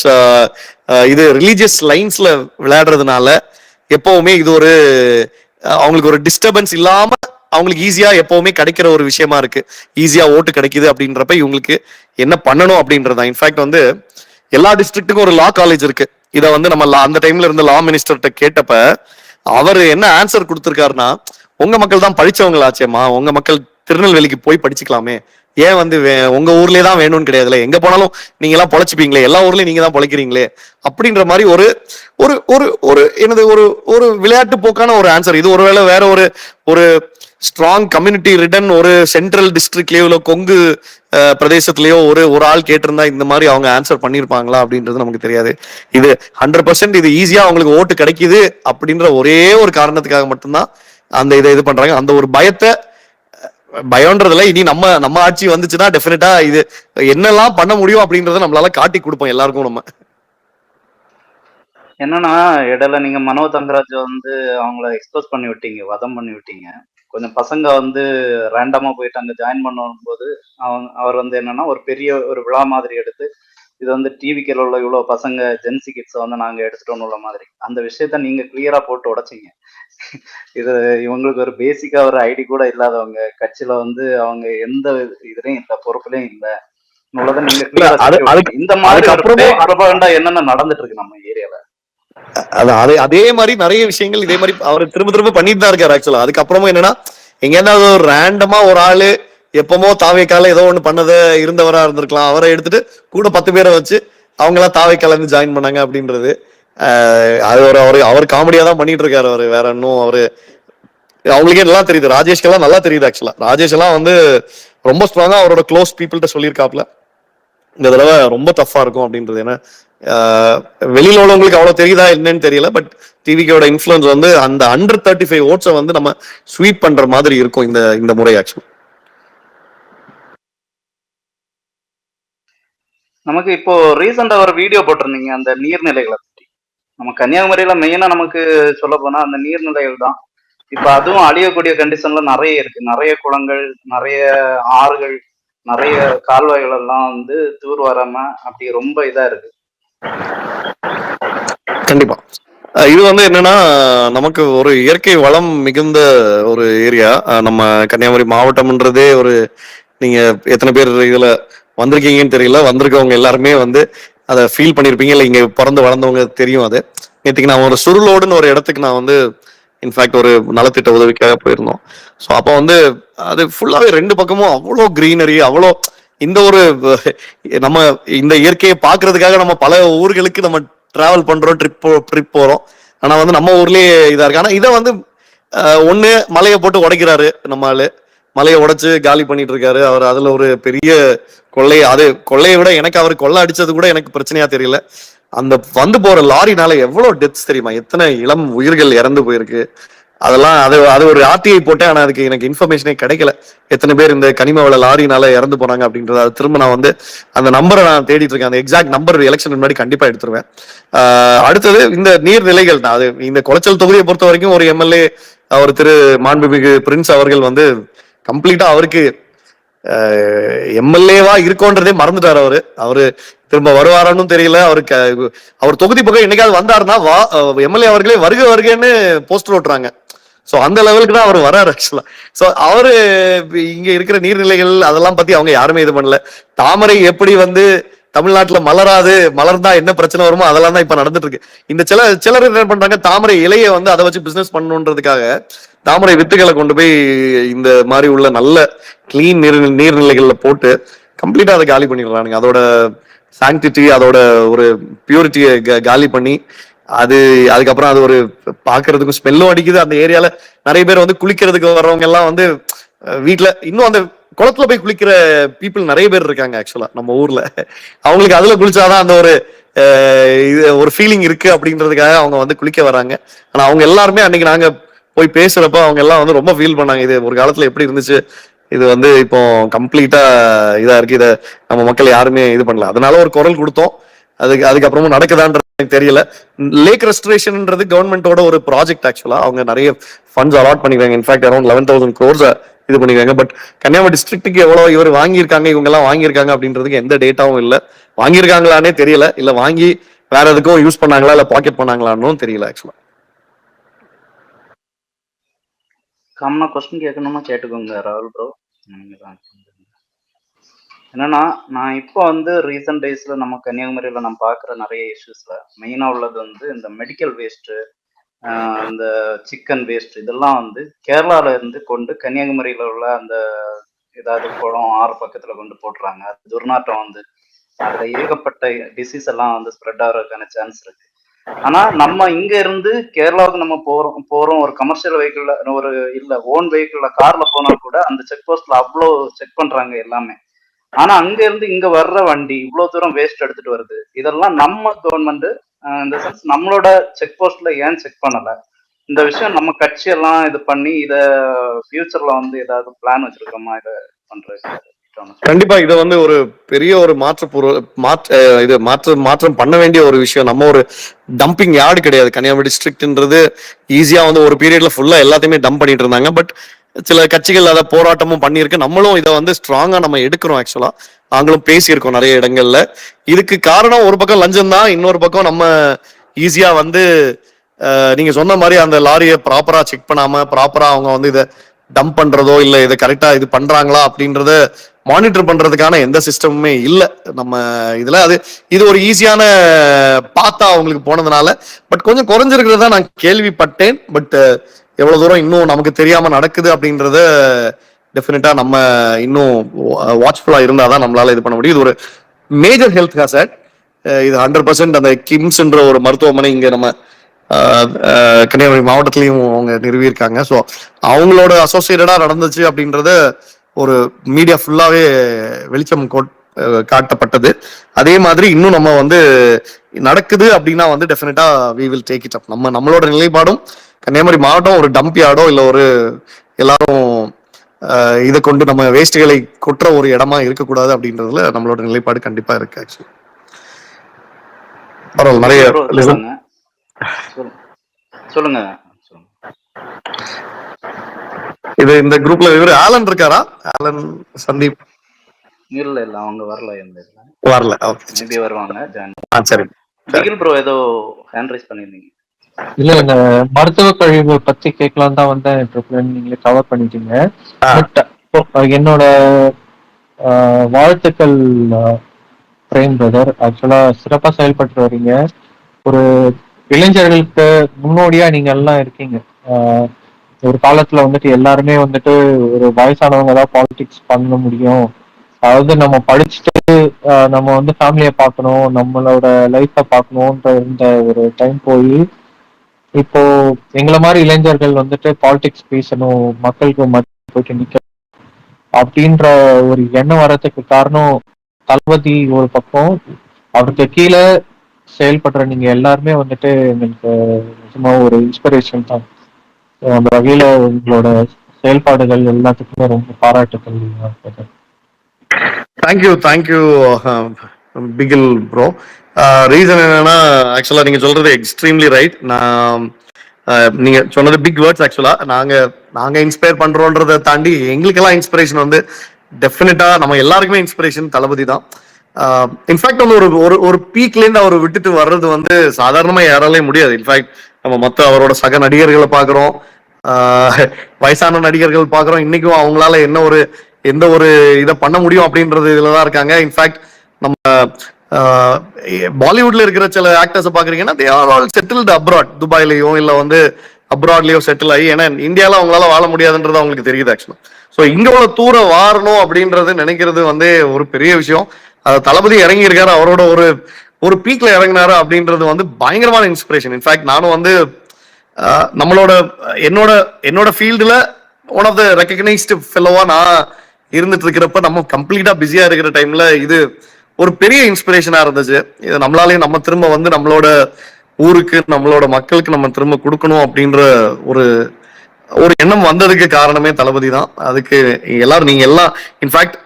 இது ரிலீஜியஸ் லைன்ஸ்ல விளையாடுறதுனால எப்பவுமே இது ஒரு அவங்களுக்கு ஒரு டிஸ்டர்பன்ஸ் இல்லாம அவங்களுக்கு ஈஸியா எப்பவுமே கிடைக்கிற ஒரு விஷயமா இருக்கு. ஈஸியா ஓட்டு கிடைக்குது அப்படின்றப்ப இவங்களுக்கு என்ன பண்ணணும் அப்படின்றதா. இன்ஃபேக்ட் வந்து எல்லா டிஸ்ட்ரிக்ட்டுக்கும் ஒரு லா காலேஜ் இருக்கு. இதை வந்து நம்ம அந்த டைம்ல இருந்த லா மினிஸ்டர்கிட்ட கேட்டப்ப அவர் என்ன ஆன்சர் கொடுத்திருக்காருன்னா, உங்க மக்கள் தான் படிச்சவங்களாச்சேம்மா, உங்க மக்கள் திருநெல்வேலிக்கு போய் படிச்சுக்கலாமே, ஏன் வந்து உங்க ஊர்லயே தான் வேணும்னு கிடையாதுல, எங்க போனாலும் நீங்க எல்லாம் பொழைச்சிப்பீங்களே, எல்லா ஊர்லயும் நீங்க தான் பொழைக்கிறீங்களே அப்படின்ற மாதிரி ஒரு ஒரு ஒரு ஒரு என்னது ஒரு ஒரு விளையாட்டு போக்கான ஒரு ஆன்சர். இது ஒருவேளை வேற ஒரு ஸ்ட்ராங் கம்யூனிட்டி ரிடன் ஒரு சென்ட்ரல் டிஸ்ட்ரிக்ட்லயோ இல்ல கொங்கு பிரதேசத்திலயோ ஒரு ஆள் கேட்டிருந்தா இந்த மாதிரி அவங்க ஆன்சர் பண்ணிருப்பாங்களா அப்படின்றது நமக்கு தெரியாது. இது 100% இது ஈஸியா அவங்களுக்கு ஓட்டு கிடைக்குது அப்படின்ற ஒரே ஒரு காரணத்துக்காக மட்டும்தான் அந்த இதை இது பண்றாங்க. அந்த ஒரு பயம்ன்றதுல இனி நம்ம ஆட்சி வந்துச்சுன்னா டெஃபினட்டா இது என்னெல்லாம் பண்ண முடியும் அப்படின்றத நம்மளால காட்டி கொடுப்போம் எல்லாருக்கும். நம்ம என்னன்னா, இடையில நீங்க மனோ தங்கராஜ் வந்து அவங்கள எக்ஸ்போஸ் பண்ணி விட்டீங்க, வதம் பண்ணி விட்டீங்க. கொஞ்சம் பசங்க வந்து ரேண்டமா போயிட்டு அங்க ஜாயின் பண்ணும்போது அவர் வந்து என்னன்னா ஒரு பெரிய ஒரு விழா மாதிரி எடுத்து, இது வந்து டிவிக்கில் உள்ள இவ்வளவு பசங்க ஜென்சி கிட்ஸை வந்து நாங்க எடுத்துட்டோம்னு உள்ள மாதிரி அந்த விஷயத்த நீங்க கிளியரா போட்டு உடைச்சிங்க. இது இவங்களுக்கு ஒரு பேசிக்கா ஒரு ஐடி கூட இல்லாதவங்க, கட்சியில வந்து அவங்க எந்த இதுலயும் இல்ல, பொறுப்புலயும் இல்ல, நீங்க இந்த மாதிரி என்னென்ன நடந்துட்டு இருக்கு நம்ம ஏரியால. அதே மாதிரி நிறைய விஷயங்கள் இதே மாதிரி அவர் திரும்ப பண்ணிட்டு தான் இருக்காரு ஆக்சுவலா. அதுக்கப்புறமும் என்னன்னா, எங்கேயாவது ஒரு ரேண்டமா ஒரு ஆளு எப்பமோ தாவேக்கால ஏதோ ஒண்ணு பண்ணதை இருந்தவரா இருந்திருக்கலாம், அவரை எடுத்துட்டு கூட 10 பேரை வச்சு அவங்க எல்லாம் தாவேக்கால இருந்து ஜாயின் பண்ணாங்க அப்படின்றது அது அவர் காமெடியா தான் பண்ணிட்டு இருக்காரு அவரு. வேற இன்னும் அவரு அவங்களுக்கே நல்லா தெரியுது, ராஜேஷ்கெல்லாம் நல்லா தெரியுது. ஆக்சுவலா ராஜேஷ் எல்லாம் வந்து ரொம்ப ஸ்ட்ராங்கா அவரோட க்ளோஸ் பீப்புள்கிட்ட சொல்லியிருக்காப்ல இந்த தடவை ரொம்ப டஃபா இருக்கும் அப்படின்றது. ஏன்னா வெளியில உள்ளவங்களுக்கு அவ்வளவு தெரியுதா என்னன்னு தெரியல, பட் டிவிக்கோட இன்ஃபுளுன்ஸ் வந்து அந்த அண்டர் 35 ஓட்ஸை வந்து நம்ம ஸ்வீப் பண்ற மாதிரி இருக்கும் இந்த முறை. ஆக்சுவலி நமக்கு இப்போ ரீசெண்டா ஒரு வீடியோ போட்டிருந்தீங்க அந்த நீர்நிலைகளை பற்றி. நம்ம கன்னியாகுமரியில மெயினா நமக்கு சொல்ல போனா அந்த நீர்நிலைகள் தான். இப்ப அதுவும் அழியக்கூடிய கண்டிஷன்ல நிறைய இருக்கு. நிறைய குளங்கள், நிறைய ஆறுகள், நிறைய கால்வாய்கள் எல்லாம் வந்து தூர் வராம அப்படி ரொம்ப இதா இருக்கு. கண்டிப்பா இது வந்து என்னன்னா, நமக்கு ஒரு இயற்கை வளம் மிகுந்த ஒரு ஏரியா நம்ம கன்னியாகுமரி மாவட்டம்ன்றதே. ஒரு நீங்க எத்தனை பேர் இதுல வந்திருக்கீங்கன்னு தெரியல, வந்திருக்கவங்க எல்லாருமே வந்து அதை ஃபீல் பண்ணிருப்பீங்க, இல்லை இங்க பிறந்து வளர்ந்தவங்க தெரியும். அது நேற்றுக்கு நான் ஒரு சுருளோடுன்னு ஒரு இடத்துக்கு நான் வந்து இன்ஃபேக்ட் ஒரு நலத்திட்ட உதவிக்காக போயிருந்தோம். ஸோ அப்போ வந்து அது ஃபுல்லாவே 2 பக்கமும் அவ்வளோ கிரீனரி, அவ்வளோ இந்த ஒரு நம்ம இந்த இயற்கையை பார்க்கறதுக்காக நம்ம பல ஊர்களுக்கு நம்ம டிராவல் பண்றோம், ட்ரிப் போறோம். ஆனா வந்து நம்ம ஊர்லயே இதா இருக்கு. ஆனா இதை வந்து ஒண்ணு மலையை போட்டு உடைக்கிறாரு நம்ம ஆளு, மலையை உடைச்சு காலி பண்ணிட்டு இருக்காரு அவர். அதுல ஒரு பெரிய கொள்ளையை விட எனக்கு அவர் கொள்ளை அடிச்சது கூட எனக்கு பிரச்சனையா தெரியல. அந்த வந்து போற லாரினால எவ்வளவு டெத்ஸ் தெரியுமா, எத்தனை இளம் உயிர்கள் இறந்து போயிருக்கு. அதெல்லாம் அது ஒரு ஆர்டிஐ போட்டேன், ஆனா அதுக்கு எனக்கு இன்ஃபர்மேஷனே கிடைக்கல எத்தனை பேர் இந்த கனிம வள லாரினால இறந்து போனாங்க அப்படின்றது. அது திரும்ப நான் வந்து அந்த நம்பரை நான் தேடிட்டு இருக்கேன். அந்த எக்ஸாக்ட் நம்பர் எலெக்ஷன் முன்னாடி கண்டிப்பா எடுத்துருவேன். அடுத்தது இந்த நீர்நிலைகள் தான். அது இந்த குளச்சல் தொகுதியை பொறுத்த வரைக்கும் ஒரு எம்எல்ஏ அவர் திரு மாண்புமிகு பிரின்ஸ் அவர்கள் வந்து கம்ப்ளீட்டா அவருக்கு எம்எல்ஏவா இருக்கோன்றதே மறந்துட்டாரு. அவரு திரும்ப வருவாரான்னு தெரியல. அவருக்கு அவர் தொகுதி பக்கம் என்னைக்காவது வந்தாருன்னா எம்எல்ஏ அவர்களே வருகன்னு போஸ்டர் ஓட்டுறாங்க. சோ அந்த லெவலுக்கு தான் அவர் வராரு ஆக்சுவலா. சோ அவரு இங்க இருக்கிற நீர்நிலைகள் அதெல்லாம் பத்தி அவங்க யாருமே இது பண்ணல. தாமரை எப்படி வந்து தமிழ்நாட்டுல மலர்ந்தா என்ன பிரச்சனை வருமோ அதெல்லாம் தான் இப்ப நடந்துட்டு இருக்கு. இந்த சிலர் என்ன பண்றாங்க, தாமரை இலையை வந்து அதை வச்சு பிசினஸ் பண்ணணுன்றதுக்காக தாமரை வித்துக்களை கொண்டு போய் இந்த மாதிரி உள்ள நல்ல கிளீன் நீர்நிலைகள்ல போட்டு கம்ப்ளீட்டா அதை காலி பண்ணிடுறானுங்க. அதோட சாங்டிட்டி, அதோட ஒரு பியூரிட்டியை காலி பண்ணி அதுக்கப்புறம் அது ஒரு பாக்குறதுக்கும் ஸ்மெல்லும் அடிக்குது. அந்த ஏரியால நிறைய பேர் வந்து குளிக்கிறதுக்கு வர்றவங்க எல்லாம் வந்து வீட்டுல இன்னும் அந்த குளத்துல போய் குளிக்கிற பீப்புள் நிறைய பேர் இருக்காங்க ஆக்சுவலா நம்ம ஊர்ல. அவங்களுக்கு அதுல குளிச்சாதான் அந்த ஒரு ஃபீலிங் இருக்கு அப்படின்றதுக்காக அவங்க வந்து குளிக்க வராங்க. ஆனா அவங்க எல்லாருமே அன்னைக்கு நாங்க போய் பேசுறப்ப அவங்க எல்லாம் வந்து ரொம்ப ஃபீல் பண்ணாங்க, இது ஒரு காலத்துல எப்படி இருந்துச்சு, இது வந்து இப்போ கம்ப்ளீட்டா இதா இருக்கு, இதை நம்ம மக்கள் யாருமே இது பண்ணல. அதனால ஒரு குரல் கொடுத்தோம். அதுக்கப்புறமும் நடக்குதான்றது எனக்கு தெரியல. லேக் ரெஸ்டரேஷன்ன்றது கவர்மெண்டோட ஒரு ப்ராஜெக்ட் ஆக்சுவலா. அவங்க நிறைய ஃபண்ட்ஸ் அலாட் பண்ணிருக்காங்க. இன்ஃபேக்ட் அரௌண்ட் 11,000 crores இது பண்ணிருக்காங்க. பட் கன்னியாகுமரி டிஸ்ட்ரிக்ட்டுக்கு எவ்வளவு இவர் வாங்கியிருக்காங்க, இவங்க எல்லாம் வாங்கியிருக்காங்க அப்படின்றதுக்கு எந்த டேட்டாவும் இல்ல. வாங்கியிருக்காங்களானே தெரியல, இல்ல வாங்கி வேற எதுக்கும் யூஸ் பண்ணாங்களா இல்ல பாக்கெட் பண்ணாங்களான்னு தெரியல ஆக்சுவலா. காமனா கொஸ்டின் கேட்கணுமா கேட்டுக்கோங்க ராகுல் ப்ரோ. என்னன்னா, நான் இப்போ வந்து ரீசெண்ட் டேஸ்ல நம்ம கன்னியாகுமரியில நம்ம பார்க்குற நிறைய இஷ்யூஸ்ல மெயினா உள்ளது வந்து இந்த மெடிக்கல் வேஸ்ட்டு, இந்த சிக்கன் வேஸ்ட், இதெல்லாம் வந்து கேரளால இருந்து கொண்டு கன்னியாகுமரியில உள்ள அந்த ஏதாவது குளம் ஆறு பக்கத்துல கொண்டு போட்டுறாங்க. துர்நாற்றம் வந்து அதுல ஏகப்பட்ட டிசீஸ் எல்லாம் வந்து ஸ்ப்ரெட் ஆகிறதுக்கான சான்ஸ் இருக்கு. ஆனா நம்ம இங்க இருந்து கேரளாவுக்கு நம்ம போறோம் ஒரு கமர்ஷியல் வெஹிக்கிள்ல, ஒரு இல்ல ஓன் வெஹிக்கிள்ல கார்ல போனா கூட அந்த செக் போஸ்ட்ல அவ்வளோ செக் பண்றாங்க எல்லாமே. ஆனா அங்க இருந்து இங்க வர்ற வண்டி இவ்வளவு தூரம் வேஸ்ட் எடுத்துட்டு வருது. இதெல்லாம் நம்ம கவர்மெண்ட் இந்த சென்ஸ் நம்மளோட செக் போஸ்ட்ல ஏன் செக் பண்ணல? இந்த விஷயம் நம்ம கட்சி எல்லாம் இது பண்ணி இத ஃபியூச்சர்ல வந்து ஏதாவது பிளான் வச்சிருக்கோமா இத பண்றது? கண்டிப்பா இதை வந்து ஒரு பெரிய ஒரு மாற்றம் பண்ண வேண்டிய ஒரு விஷயம். நம்ம ஒரு டம்பிங் யார்டு கிடையாது கன்னியாகுமரி டிஸ்ட்ரிக்ட்ன்றது. ஈஸியா வந்து ஒரு பீரியட்ல ஃபுல்லா எல்லாத்தையுமே டம்ப் பண்ணிட்டு இருந்தாங்க. பட் சில கட்சிகள் அதை போராட்டமும் பண்ணியிருக்கு. நம்மளும் இதை வந்து ஸ்ட்ராங்கா நம்ம எடுக்கிறோம் ஆக்சுவலா. நாங்களும் பேசியிருக்கோம் நிறைய இடங்கள்ல. இதுக்கு காரணம் ஒரு பக்கம் லஞ்சம் தான், இன்னொரு பக்கம் நம்ம ஈஸியா வந்து நீங்க சொன்ன மாதிரி அந்த லாரியை ப்ராப்பரா செக் பண்ணாம ப்ராப்பரா அவங்க வந்து இதை டம்ப் பண்றதோ இல்ல இதை கரெக்டா இது பண்றாங்களா அப்படின்றத மானிட்டர் பண்றதுக்கான எந்த சிஸ்டமுமே இல்லை நம்ம இதுல. இது ஒரு ஈஸியான பாத்தா அவங்களுக்கு போனதுனால பட் கொஞ்சம் குறைஞ்சிருக்கிறதா நான் கேள்விப்பட்டேன். பட் எவ்வளவு தூரம் இன்னும் நமக்கு தெரியாம நடக்குது அப்படின்றத டெஃபினட்டா நம்ம இன்னும் வாட்ச்ஃபுல்லா இருந்தாதான் நம்மளால இது பண்ண முடியும். இது ஒரு மேஜர் ஹெல்த் ஹாசட். இது 100% அந்த கிம்ஸ்ன்ற ஒரு மருத்துவமனை இங்க நம்ம கன்னியாகுமரி மாவட்டத்திலையும் அவங்க நிறுவியிருக்காங்க. ஸோ அவங்களோட அசோசியேட்டடா நடந்துச்சு அப்படின்றத ஒரு மீடியா ஃபுல்லாவே வெளிச்சம் காட்டப்பட்டது. அதே மாதிரி இன்னும் நம்ம வந்து நடக்குது அப்படின்னா வந்து டெஃபினட்டா we will take it up. நம்மளோட நிலைப்பாடும் கன்னியாகுமரி மாவட்டம் ஒரு டம்ப் யார்டோ இல்லை ஒரு எல்லாரும் இதை கொண்டு நம்ம வேஸ்ட்டுகளை கொட்டுற ஒரு இடமா இருக்கக்கூடாது அப்படின்றதுல நம்மளோட நிலைப்பாடு கண்டிப்பா இருக்கு. ஆக்சுவலி பரவாயில்ல, நிறைய சொல்லுங்க. இது இந்த குரூப்ல இவரு ஆலன் இருக்காரா? ஆலன் சந்தீப் இல்ல அவங்க வரல. ஓகே, மேபி வருவாங்க. சரி. பிகில் ப்ரோ ஏதோ ஹேண்ட் ரைஸ் பண்ணிருந்தீங்க. இல்ல, இந்த மருத்துவ கழிவு பத்தி கேட்கலாம் தான் வந்தேன். நீங்களே கவர் பண்ணிட்டீங்க. பட் என்னோட வாழ்த்துக்கள் பிரேம் பிரதர். ஆக்சுவலா சிறப்பா செயல்பட்டு வரீங்க. ஒரு இளைஞர்களுக்கு முன்னோடியா நீங்க எல்லாம் இருக்கீங்க. ஒரு காலத்துல வந்துட்டு எல்லாருமே வந்துட்டு ஒரு வயசானவங்க தான் பாலிடிக்ஸ் பண்ண முடியும், அதாவது நம்ம படிச்சுட்டு நம்ம வந்து ஃபேமிலியை பார்க்கணும், நம்மளோட லைஃப்பை பார்க்கணுன்ற இந்த ஒரு டைம் போய் இப்போ எங்களை மாதிரி இளைஞர்கள் வந்துட்டு பாலிடிக்ஸ் பேசணும், மக்களுக்கு மத்திய போயிட்டு நிக்க அப்படின்ற ஒரு எண்ணம் வர்றதுக்கு காரணம் தளபதி ஒரு பக்கம், அவருக்கு கீழே செயல்படுற நீங்க எல்லாருமே வந்துட்டு எங்களுக்கு சும்மா ஒரு இன்ஸ்பிரேஷன் தான். அந்த வகையில உங்களோட செயல்பாடுகள் எல்லாத்துக்குமே ரொம்ப பாராட்டுக்கள். Thank you Bigil bro. ரீசன் என்னன்னா, ஆக்சுவலா நீங்க சொல்றது எக்ஸ்ட்ரீம்லி ரைட். நீங்க சொன்னது பிக் வேர்ட்ஸ். ஆக்சுவலா நாங்க இன்ஸ்பயர் பண்றோன்றதை தாண்டி எங்களுக்கெல்லாம் இன்ஸ்பிரேஷன் வந்து டெஃபினட்டா நம்ம எல்லாருக்குமே இன்ஸ்பிரேஷன் தளபதி தான். இன்ஃபேக்ட் வந்து ஒரு பீக்ல இருந்து அவர் விட்டுட்டு வர்றது வந்து சாதாரணமா யாராலையும் முடியாது. இன்ஃபேக்ட் நம்ம மொத்த அவரோட சக நடிகர்களை பாக்குறோம், வயசான நடிகர்கள் பாக்குறோம். இன்னைக்கும் அவங்களால எந்த ஒரு இதை பண்ண முடியும் அப்படின்றது இதுலதான் இருக்காங்க. இன்ஃபேக்ட் நம்ம பாலிவுட்ல இருக்கிற சில ஆக்டர்ஸ் பாக்குறீங்கன்னா they are all settled abroad, துபாய்லயோ இல்ல வந்து அப்ராட்லயோ செட்டில் ஆகி, ஏன்னா இந்தியால அவங்களால வாழ முடியாதுன்றது அவங்களுக்கு தெரியுது. ஆக்சுவலா ஸோ இங்க உள்ள தூரம் வாரணும் அப்படின்றது நினைக்கிறது வந்து ஒரு பெரிய விஷயம். தளபதி இறங்கி இருக்காரு, அவரோட ஒரு பீக்ல இறங்கினாரு அப்படின்றது வந்து பயங்கரமான இன்ஸ்பிரேஷன். இன்ஃபேக்ட் நானும் வந்து என்னோட ஃபீல்டுல ஒன் ஆஃப் த ரெகக்னைஸ்டு ஃபெல்லோவா நான் இருந்துட்டு இருக்கிறப்ப, நம்ம கம்ப்ளீட்டா பிஸியா இருக்கிற டைம்ல இது ஒரு பெரிய இன்ஸ்பிரேஷனா இருந்துச்சு. இது நம்மளாலையும் நம்ம திரும்ப வந்து நம்மளோட ஊருக்கு நம்மளோட மக்களுக்கு நம்ம திரும்ப கொடுக்கணும் அப்படின்ற ஒரு எண்ணம் வந்ததுக்கு காரணமே தளபதி தான். அதுக்கு நீங்க எல்லாம் இன்ஃபேக்ட்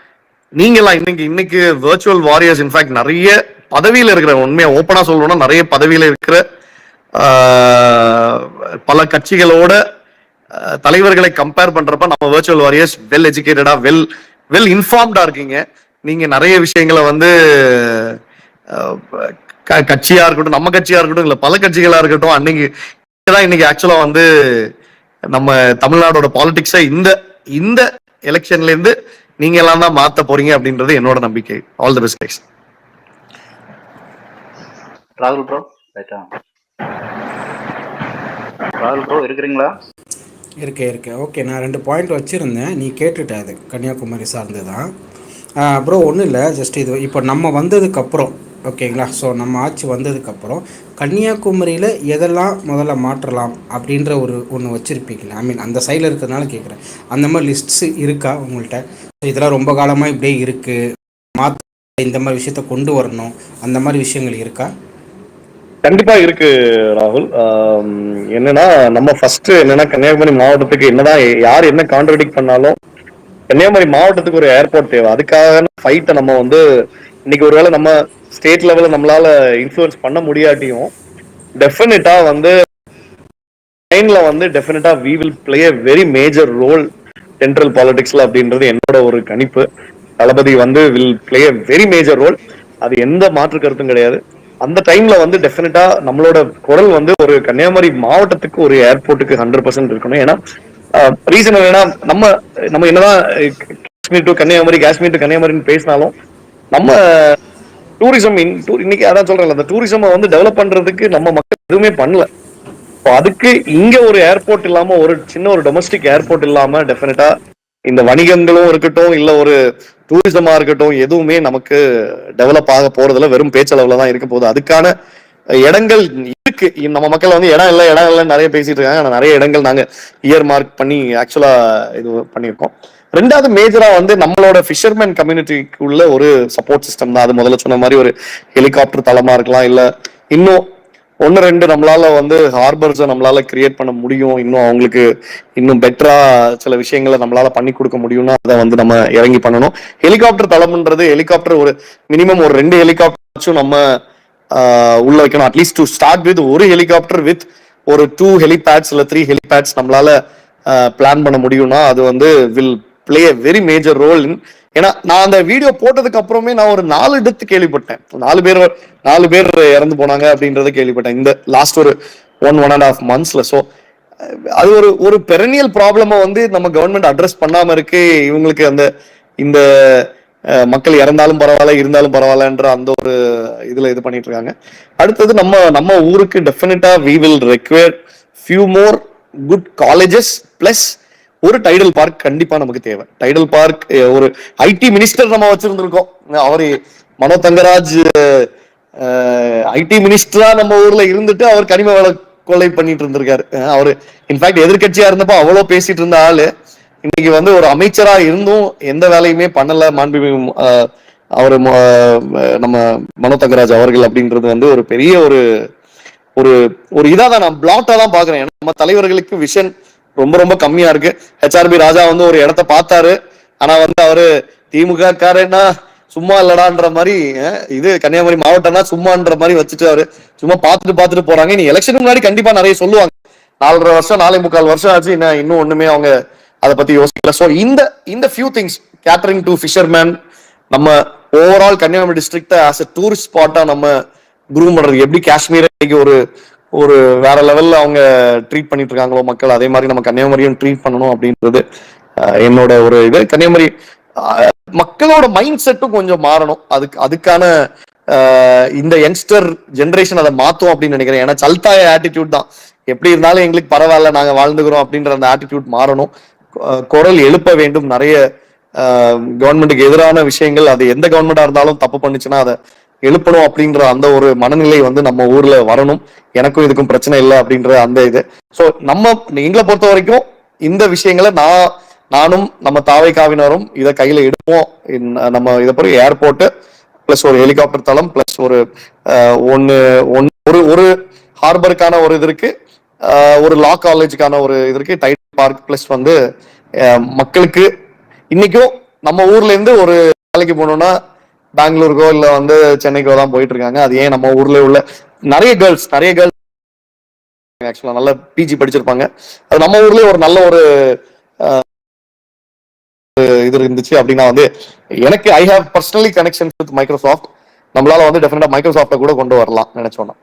நீங்க எல்லாம் இன்னைக்கு வர்ச்சுவல் வாரியர்ஸ், இன்ஃபேக்ட் நிறைய பதவியில இருக்கிற, உண்மையா ஓப்பனா சொல்லணும்னா நிறைய பதவியில இருக்கிற பல கட்சிகளோட தலைவர்களை கம்பேர் பண்றப்ப நம்ம வர்ச்சுவல் வாரியர்ஸ் வெல் எஜுகேட்டடா வெல் இன்ஃபார்ம்டா இருக்கீங்க. நீங்க நிறைய விஷயங்களை வந்து கட்சியா இருக்கட்டும், நம்ம கட்சியா இருக்கட்டும், இல்ல பல கட்சிகளா இருக்கட்டும், இன்னைக்கு ஆக்சுவலா வந்து நம்ம தமிழ்நாடோட பாலிடிக்ஸை இந்த எலெக்ஷன்ல இருந்து நீங்க எல்லாம் தான் மாத்த போறீங்க அப்படின்றது என்னோட நம்பிக்கை. All the best guys. ராகுல் ப்ரோ இருக்கிறீங்களா? இருக்கேன். ஓகே, நான் 2 பாயிண்ட் வச்சுருந்தேன், நீ கேட்டுட்ட. அது கன்னியாகுமரி சார்ந்து தான் ப்ரோ. ஒன்றும் இல்லை, ஜஸ்ட் இது இப்போ நம்ம வந்ததுக்கப்புறம், ஓகேங்களா, ஸோ நம்ம ஆட்சி வந்ததுக்கப்புறம் கன்னியாகுமரியில் எதெல்லாம் முதல்ல மாற்றலாம் அப்படின்ற ஒன்று வச்சுருப்பீங்களா? ஐ மீன் அந்த சைடில் இருக்கிறதுனால கேட்குறேன். அந்த மாதிரி லிஸ்ட்ஸ் இருக்கா உங்கள்கிட்ட? இதெல்லாம் ரொம்ப காலமாக இப்படியே இருக்குது, மாற்ற இந்த மாதிரி விஷயத்த கொண்டு வரணும், அந்த மாதிரி விஷயங்கள் இருக்கா? கண்டிப்பா இருக்கு ராகுல். என்னன்னா, நம்ம ஃபர்ஸ்ட் என்னன்னா, கன்னியாகுமரி மாவட்டத்துக்கு என்னதான் யார் என்ன கான்ட்ரடிக்ட் பண்ணாலும் கன்னியாகுமரி மாவட்டத்துக்கு ஒரு ஏர்போர்ட் தேவை. அதுக்காக ஃபைட்டை நம்ம வந்து இன்னைக்கு ஒருவேளை நம்ம ஸ்டேட் லெவலில் நம்மளால இன்ஃப்ளூயன்ஸ் பண்ண முடியாட்டியும் டெஃபினட்டா வந்து லைன்ல வந்து டெஃபினட்டா we will play a very major role central பாலிடிக்ஸ்ல அப்படின்றது என்னோட ஒரு கணிப்பு. தளபதி வந்து will play a very major role, அது எந்த மாற்று கருத்தும் கிடையாது. அந்த டைம்ல வந்து டெஃபினட்டா நம்மளோட குரல் வந்து ஒரு கன்னியாகுமரி மாவட்டத்துக்கு ஒரு ஏர்போர்ட்டுக்கு 100% இருக்கணும். ஏன்னா ரீசன் என்னன்னா, நம்ம என்னதான் காஷ்மீர் டு கன்னியாகுமரின்னு பேசினாலும் நம்ம டூரிசம் இன்னைக்கு அதான் சொல்றேன், அந்த டூரிசம் வந்து டெவலப் பண்றதுக்கு நம்ம மக்கள் எதுவுமே பண்ணல. அதுக்கு இங்க ஒரு ஏர்போர்ட் இல்லாம, ஒரு சின்ன ஒரு டொமஸ்டிக் ஏர்போர்ட் இல்லாம டெஃபினட்டா இந்த வணிகங்களும் இருக்கட்டும், இல்ல ஒரு டூரிசமா இருக்கட்டும், எதுவுமே நமக்கு டெவலப் ஆக போறதுல வெறும் பேச்சளவுல தான் இருக்க போகுது. அதுக்கான இடங்கள் இருக்கு. நம்ம மக்கள் வந்து இடம் இல்லை நிறைய பேசிட்டு இருக்காங்க. ஆனா நிறைய இடங்கள் நாங்க இயர் மார்க் பண்ணி ஆக்சுவலா இது பண்ணியிருக்கோம். ரெண்டாவது மேஜரா வந்து நம்மளோட ஃபிஷர்மேன் கம்யூனிட்டிக்கு உள்ள ஒரு சப்போர்ட் சிஸ்டம் தான். அது முதல்ல சொன்ன மாதிரி ஒரு ஹெலிகாப்டர் தளமா இருக்கலாம், இல்ல இன்னும் ஒன்னு ரெண்டு நம்மளால வந்து ஹார்பர்ஸை நம்மளால கிரியேட் பண்ண முடியும். இன்னும் அவங்களுக்கு இன்னும் பெட்டரா சில விஷயங்களை நம்மளால பண்ணி கொடுக்க முடியும்னா அதை வந்து நம்ம இறங்கி பண்ணணும். ஹெலிகாப்டர் தளம்ன்றது ஹெலிகாப்டர் ஒரு மினிமம் ஒரு 2 ஹெலிகாப்டர்ஸும் நம்ம உள்ள வைக்கணும். அட்லீஸ்ட் டு ஸ்டார்ட் வித் ஒரு ஹெலிகாப்டர் வித் ஒரு 2 ஹெலிபேட்ஸ் இல்ல 3 ஹெலிபேட்ஸ் நம்மளால பிளான் பண்ண முடியும்னா அது வந்து will play a very major role in. ஏன்னா நான் அந்த வீடியோ போட்டதுக்கு அப்புறமே நான் ஒரு 4 டெத் கேள்விப்பட்டேன். 4 பேர் இறந்து போனாங்க அப்படின்றத கேள்விப்பட்டேன் இந்த லாஸ்ட் ஒரு 1.5 monthsல. ஸோ அது ஒரு பெரனியல் ப்ராப்ளமை வந்து நம்ம கவர்மெண்ட் அட்ரஸ் பண்ணாம இருக்கு. இவங்களுக்கு அந்த இந்த மக்கள் இறந்தாலும் பரவாயில்ல இருந்தாலும் பரவாயில்லன்ற அந்த ஒரு இதுல இது பண்ணிட்டு இருக்காங்க. அடுத்தது நம்ம ஊருக்கு definitely we will require few more good colleges plus ஒரு டைடல் பார்க் கண்டிப்பா நமக்கு தேவை. டைடல் பார்க் ஒரு ஐடி மினிஸ்டர் நம்ம வச்சிருந்திருக்கோம். அவரு மனோ தங்கராஜ் ஐடி மினிஸ்டரா நம்ம ஊர்ல இருந்துட்டு அவர் கனிம வள கொலை பண்ணிட்டு இருந்திருக்காரு. அவரு இன்ஃபேக்ட் எதிர்கட்சியா இருந்தப்போ அவ்வளோ பேசிட்டு இருந்த ஆளு இன்னைக்கு வந்து ஒரு அமைச்சரா இருந்தும் எந்த வேலையுமே பண்ணல. மாண்புமிகு அவரு நம்ம மனோ தங்கராஜ் அவர்கள் அப்படின்றது வந்து ஒரு பெரிய ஒரு ஒரு ஒரு இதா தான் நான் பிளாட்டா தான் பாக்குறேன். நம்ம தலைவர்களுக்கு விஷன் ரொம்ப ரொம்ப கம்மியா இருக்கு. ஹெச்ஆர்பி ராஜா வந்து ஒரு இடத்த பார்த்தாரு, ஆனா வந்து அவரு திமுக காரன்னா சும்மா இல்லடான்ற மாதிரி இது கன்னியாகுமரி மாவட்டம்னா சும்மான்ற மாதிரி வச்சுட்டு அவரு சும்மா பார்த்துட்டு போறாங்க. இனி எலெக்ஷனுக்கு முன்னாடி கண்டிப்பா நிறைய சொல்லுவாங்க. 4.5 வருஷம் 4.25 வருஷம் ஆச்சு, இன்னும் ஒண்ணுமே அவங்க அதை பத்தி யோசிக்கல. ஸோ இந்த few things catering to fisherman நம்ம overall Kanyakumari district as a tourist ஸ்பாட்டா நம்ம குரூம் பண்றது எப்படி காஷ்மீரை ஒரு வேற லெவல்ல அவங்க ட்ரீட் பண்ணிட்டு இருக்காங்களோ மக்கள், அதே மாதிரி நம்ம கன்னியாகுமரியும் ட்ரீட் பண்ணணும் அப்படின்றது என்னோட ஒரு இது. கன்னியாகுமரி மக்களோட மைண்ட் செட்டும் கொஞ்சம் மாறணும். அதுக்கான இந்த யங்ஸ்டர் ஜென்ரேஷன் அதை மாத்தும் அப்படின்னு நினைக்கிறேன். ஏன்னா சல்தாய ஆட்டிடியூட் தான், எப்படி இருந்தாலும் எங்களுக்கு பரவாயில்ல நாங்க வாழ்ந்துக்கிறோம் அப்படின்ற அந்த ஆட்டிடியூட் மாறணும். குரல் எழுப்ப வேண்டும். நிறைய கவர்மெண்ட்டுக்கு எதிரான விஷயங்கள் அது எந்த கவர்மெண்டா இருந்தாலும் தப்பு பண்ணுச்சுன்னா அதை எழுப்பணும் அப்படின்ற அந்த ஒரு மனநிலை வந்து நம்ம ஊர்ல வரணும். எனக்கும் இதுக்கும் பிரச்சனை இல்லை அப்படின்ற அந்த இது. ஸோ எங்களை பொறுத்த வரைக்கும் இந்த விஷயங்களை நானும் நம்ம தாவைக்காவினரும் இதை கையில எடுப்போம். நம்ம இதை பிறகு ஏர்போர்ட் பிளஸ் ஒரு ஹெலிகாப்டர் தளம் பிளஸ் ஒரு ஹார்பருக்கான ஒரு இது இருக்கு, ஒரு லா காலேஜுக்கான ஒரு இது இருக்கு, டைடல் பார்க் பிளஸ் வந்து மக்களுக்கு இன்னைக்கும் நம்ம ஊர்ல இருந்து ஒரு வேலைக்கு போகணும்னா பெங்களூருக்கோ இல்ல வந்து சென்னைக்கோ தான் போயிட்டு இருக்காங்க. அது ஏன் நம்ம ஊர்ல உள்ள நிறைய கேர்ள்ஸ் ஆக்சுவலா நல்ல பிஜி படிச்சிருப்பாங்க. அது நம்ம ஊர்லயே ஒரு நல்ல ஒரு இது இருந்துச்சு அப்படின்னா வந்து எனக்கு I have personally connection with Microsoft. நம்மளால வந்து டெஃபினட்டா மைக்ரோசாஃப்ட கூட கொண்டு வரலாம் நினைச்சோம்னா.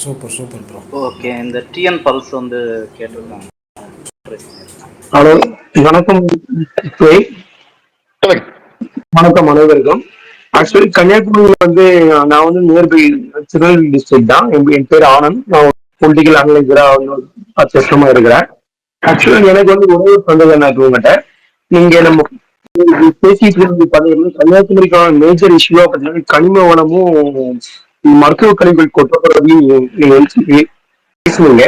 Super bro. ஓகே, இந்த டிஎன் பல்ஸ் வந்து கேட்டிருக்காங்க. ஹலோ, வணக்கம். வணக்கம் அனைவருக்கும். ஆக்சுவலி கன்னியாகுமரியில் வந்து நான் வந்து நியர்பை திருநெல்வேலி டிஸ்ட்ரிக்ட் தான். என் பேர் ஆனந்த். நான் பொலிட்டிக்கல் அனலைசரா 10 வருஷமா இருக்கிறேன். ஆக்சுவலி எனக்கு வந்து ஒரே சந்தேகம் நான் உங்ககிட்ட, நீங்க நம்ம பேசிட்டு இருந்து பாத்தீங்கன்னா கன்னியாகுமரிக்கான மேஜர் இஷ்யூவா பார்த்தீங்கன்னா கனிம வளமும் மருத்துவ கழிவுகள் கொட்டப்படுறதையும் நீங்க பேசுவீங்க.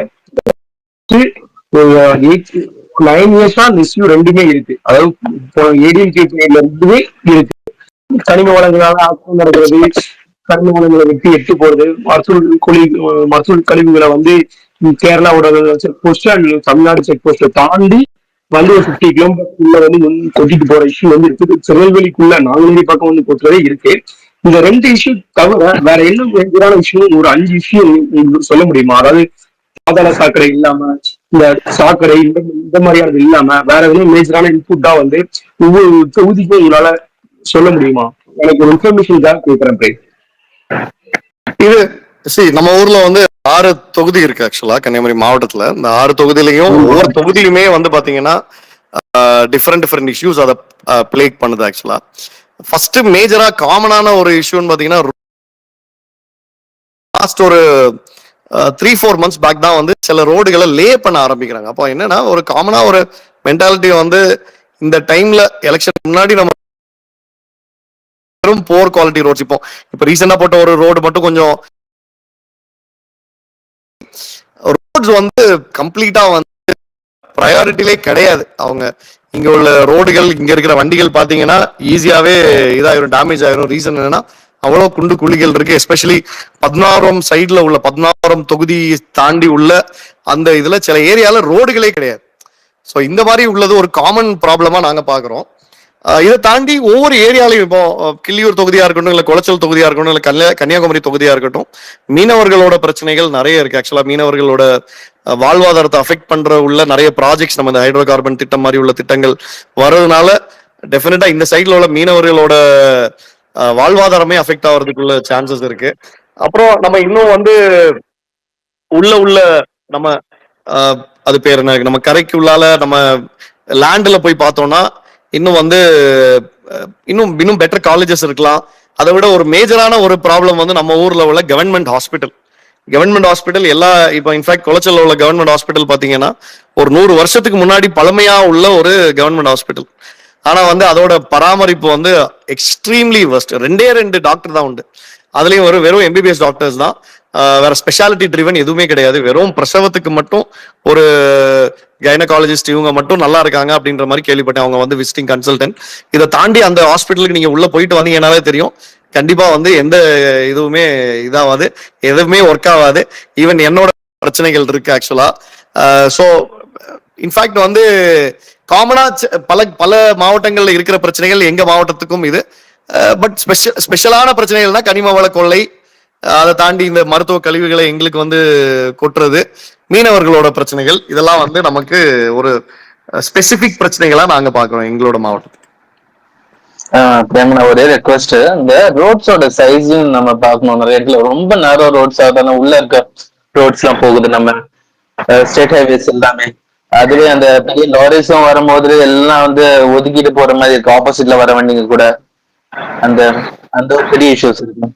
9 இயர்ஸா அந்த இஷ்யூ ரெண்டுமே இருக்கு. அதாவது ஏடிஎம்கே இருந்துமே இருக்கு. கனிம வளங்களால ஆக்கம் நடக்கிறது, கனிம வளங்களை வெட்டி எட்டு போறது, மருத்துவ கழிவுகளை வந்து கேரளாவோட check post and Tamil Nadu check போஸ்ட தாண்டி வந்து ஒரு 50 கிலோமீட்டருக்குள்ள வந்து கொட்டிட்டு போற இஷ்யூ வந்து இருக்குது. திருநெல்வேலிக்குள்ள நாங்குநேரி பக்கம் வந்து போட்டுறதே இருக்கு. இந்த 2 இஷ்யூ தவிர வேற என்ன மேஜரான இஷ்யூ ஒரு 5 இஷ்யூ சொல்ல முடியுமா? அதாவது பாதாள சாக்கடை இல்லாம, இந்த சாக்கடை இந்த மாதிரியானது இல்லாம வேற எதுவும் மேஜரான இன்புட்டா வந்து ஒவ்வொரு தொகுதிக்கும் உங்களால சொல்ல முடியுமா? எனக்கு ஒரு இன்ஃபர்மேஷன் தான் கேட்கிறேன். இது நம்ம ஊர்ல வந்து 6 தொகுதி இருக்கு ஆக்சுவலா கன்னியாகுமரி மாவட்டத்துல. இந்த 6 தொகுதியிலையும் ஒவ்வொரு தொகுதியிலுமே வந்து பாத்தீங்கன்னா டிஃப்ரெண்ட் இஷ்யூஸ் அதை பிளேக் பண்ணுது. ஆக்சுவலா ஃபர்ஸ்ட் மேஜரா காமனான ஒரு இஷ்யூன்னு பாத்தீங்கன்னா லாஸ்ட் ஒரு 3-4 months பேக் தான் வந்து சில ரோடுகளை லே பண்ண ஆரம்பிக்கிறாங்க. அப்போ என்னன்னா ஒரு காமனா ஒரு மென்டாலிட்டி வந்து இந்த டைம்ல எலெக்ஷன் முன்னாடி நம்ம போர் குவாலிட்டி ரோட்ஸ் இப்போ ரீசெண்டா போட்ட ஒரு ரோடு மட்டும் கொஞ்சம் ரோட்ஸ் வந்து கம்ப்ளீட்டா வந்து ப்ரையாரிட்டிலே கிடையாது. அவங்க இங்க உள்ள ரோடுகள், இங்க இருக்கிற வண்டிகள் பாத்தீங்கன்னா ஈஸியாவே இதாயிரும், டேமேஜ் ஆயிரும். ரீசன் என்னன்னா அவ்வளவு குண்டு குழிகள் இருக்கு. எஸ்பெஷலி 16 சைட்ல உள்ள 16 தொகுதி தாண்டி உள்ள அந்த இதுல சில ஏரியால ரோடுகளே கிடையாது. ஸோ இந்த மாதிரி உள்ளது ஒரு காமன் ப்ராப்ளமா நாங்க பாக்குறோம். இதை தாண்டி ஒவ்வொரு ஏரியாலையும் இப்போ கிள்ளியூர் தொகுதியா இருக்கட்டும், இல்ல குளச்சல் தொகுதியா இருக்கட்டும், இல்ல கன்னியாகுமரி தொகுதியா இருக்கட்டும், மீனவர்களோட பிரச்சனைகள் நிறைய இருக்கு. ஆக்சுவலா மீனவர்களோட வாழ்வாதாரத்தை அஃபெக்ட் பண்ற உள்ள நிறைய ப்ராஜெக்ட்ஸ், நம்ம இந்த ஹைட்ரோ கார்பன் திட்டம் மாதிரி உள்ள திட்டங்கள் வர்றதுனால டெஃபினட்டா இந்த சைட்ல உள்ள மீனவர்களோட வாழ்வாதாரமே அஃபெக்ட் ஆகிறதுக்குள்ள சான்சஸ் இருக்கு. அப்புறம் நம்ம இன்னும் வந்து உள்ள நம்ம அது பேர் என்ன, நம்ம கரைக்கு உள்ளால நம்ம லேண்ட்ல போய் பார்த்தோம்னா இன்னும் வந்து இன்னும் பெட்டர் காலேஜஸ் இருக்கலாம். அதை விட ஒரு மேஜரான ஒரு ப்ராப்ளம் வந்து நம்ம ஊர்ல உள்ள கவர்மெண்ட் ஹாஸ்பிட்டல் எல்லா இப்போ இன்ஃபேக்ட் குளச்சல்ல உள்ள கவர்மெண்ட் ஹாஸ்பிட்டல் பாத்தீங்கன்னா ஒரு 100 வருஷத்துக்கு முன்னாடி பழமையா உள்ள ஒரு கவர்மெண்ட் ஹாஸ்பிட்டல். ஆனா வந்து அதோட பராமரிப்பு வந்து எக்ஸ்ட்ரீம்லி வர்ஸ்ட். 2 டாக்டர் தான் உண்டு. அதுலயும் வெறும் எம்பிபிஎஸ் டாக்டர்ஸ் தான், வேற ஸ்பெஷாலிட்டி ட்ரிவன் எதுவுமே கிடையாது. வெறும் பிரசவத்துக்கு மட்டும் ஒரு கைனகாலஜிஸ்ட் இவங்க மட்டும் நல்லா இருக்காங்க அப்படின்ற மாதிரி கேள்விப்பட்டேன். அவங்க வந்து விசிட்டிங் கன்சல்டன்ட். இதை தாண்டி அந்த ஹாஸ்பிட்டலுக்கு நீங்க உள்ள போயிட்டு வந்தீங்கன்னாலே தெரியும், கண்டிப்பா வந்து எந்த இதுவுமே இதாகாது, எதுவுமே ஒர்க் ஆகாது. ஈவன் என்னோட பிரச்சனைகள் இருக்கு ஆக்சுவலா. ஸோ இன்ஃபேக்ட் வந்து காமனா பல மாவட்டங்கள்ல இருக்கிற பிரச்சனைகள் எங்க மாவட்டத்துக்கும் இது. பட் ஸ்பெஷலான பிரச்சனைகள்னா கனிம வள கொள்ளை, அதை தாண்டி இந்த மருத்துவ கழிவுகளை எங்களுக்கு வந்து கொட்டுறது, மீனவர்களோட பிரச்சனைகள், இதெல்லாம் வந்து நமக்கு ஒரு ஸ்பெசிபிக் பிரச்சனைகளா நாங்க பாக்குறோம் எங்களோட மாவட்டத்துக்கு. ஒரே ரெக்வஸ்ட், இந்த ரோட்ஸோட சைஸும் நம்ம பார்க்கணும். நிறைய இடத்துல ரொம்ப நேரோ ரோட்ஸ் ஆகாது, உள்ள இருக்க ரோட்ஸ் எல்லாம் போகுது, நம்ம ஸ்டேட் ஹைவேஸ் எல்லாமே. அதுவே அந்த பெரிய லாரிஸும் வரும்போது எல்லாம் வந்து ஒதுக்கிட்டு போற மாதிரி இருக்கு, ஆப்போசிட்ல வர வண்டிங்க கூட. அந்த அந்த ஒரு பெரிய இஷ்யூஸ் இருக்கு.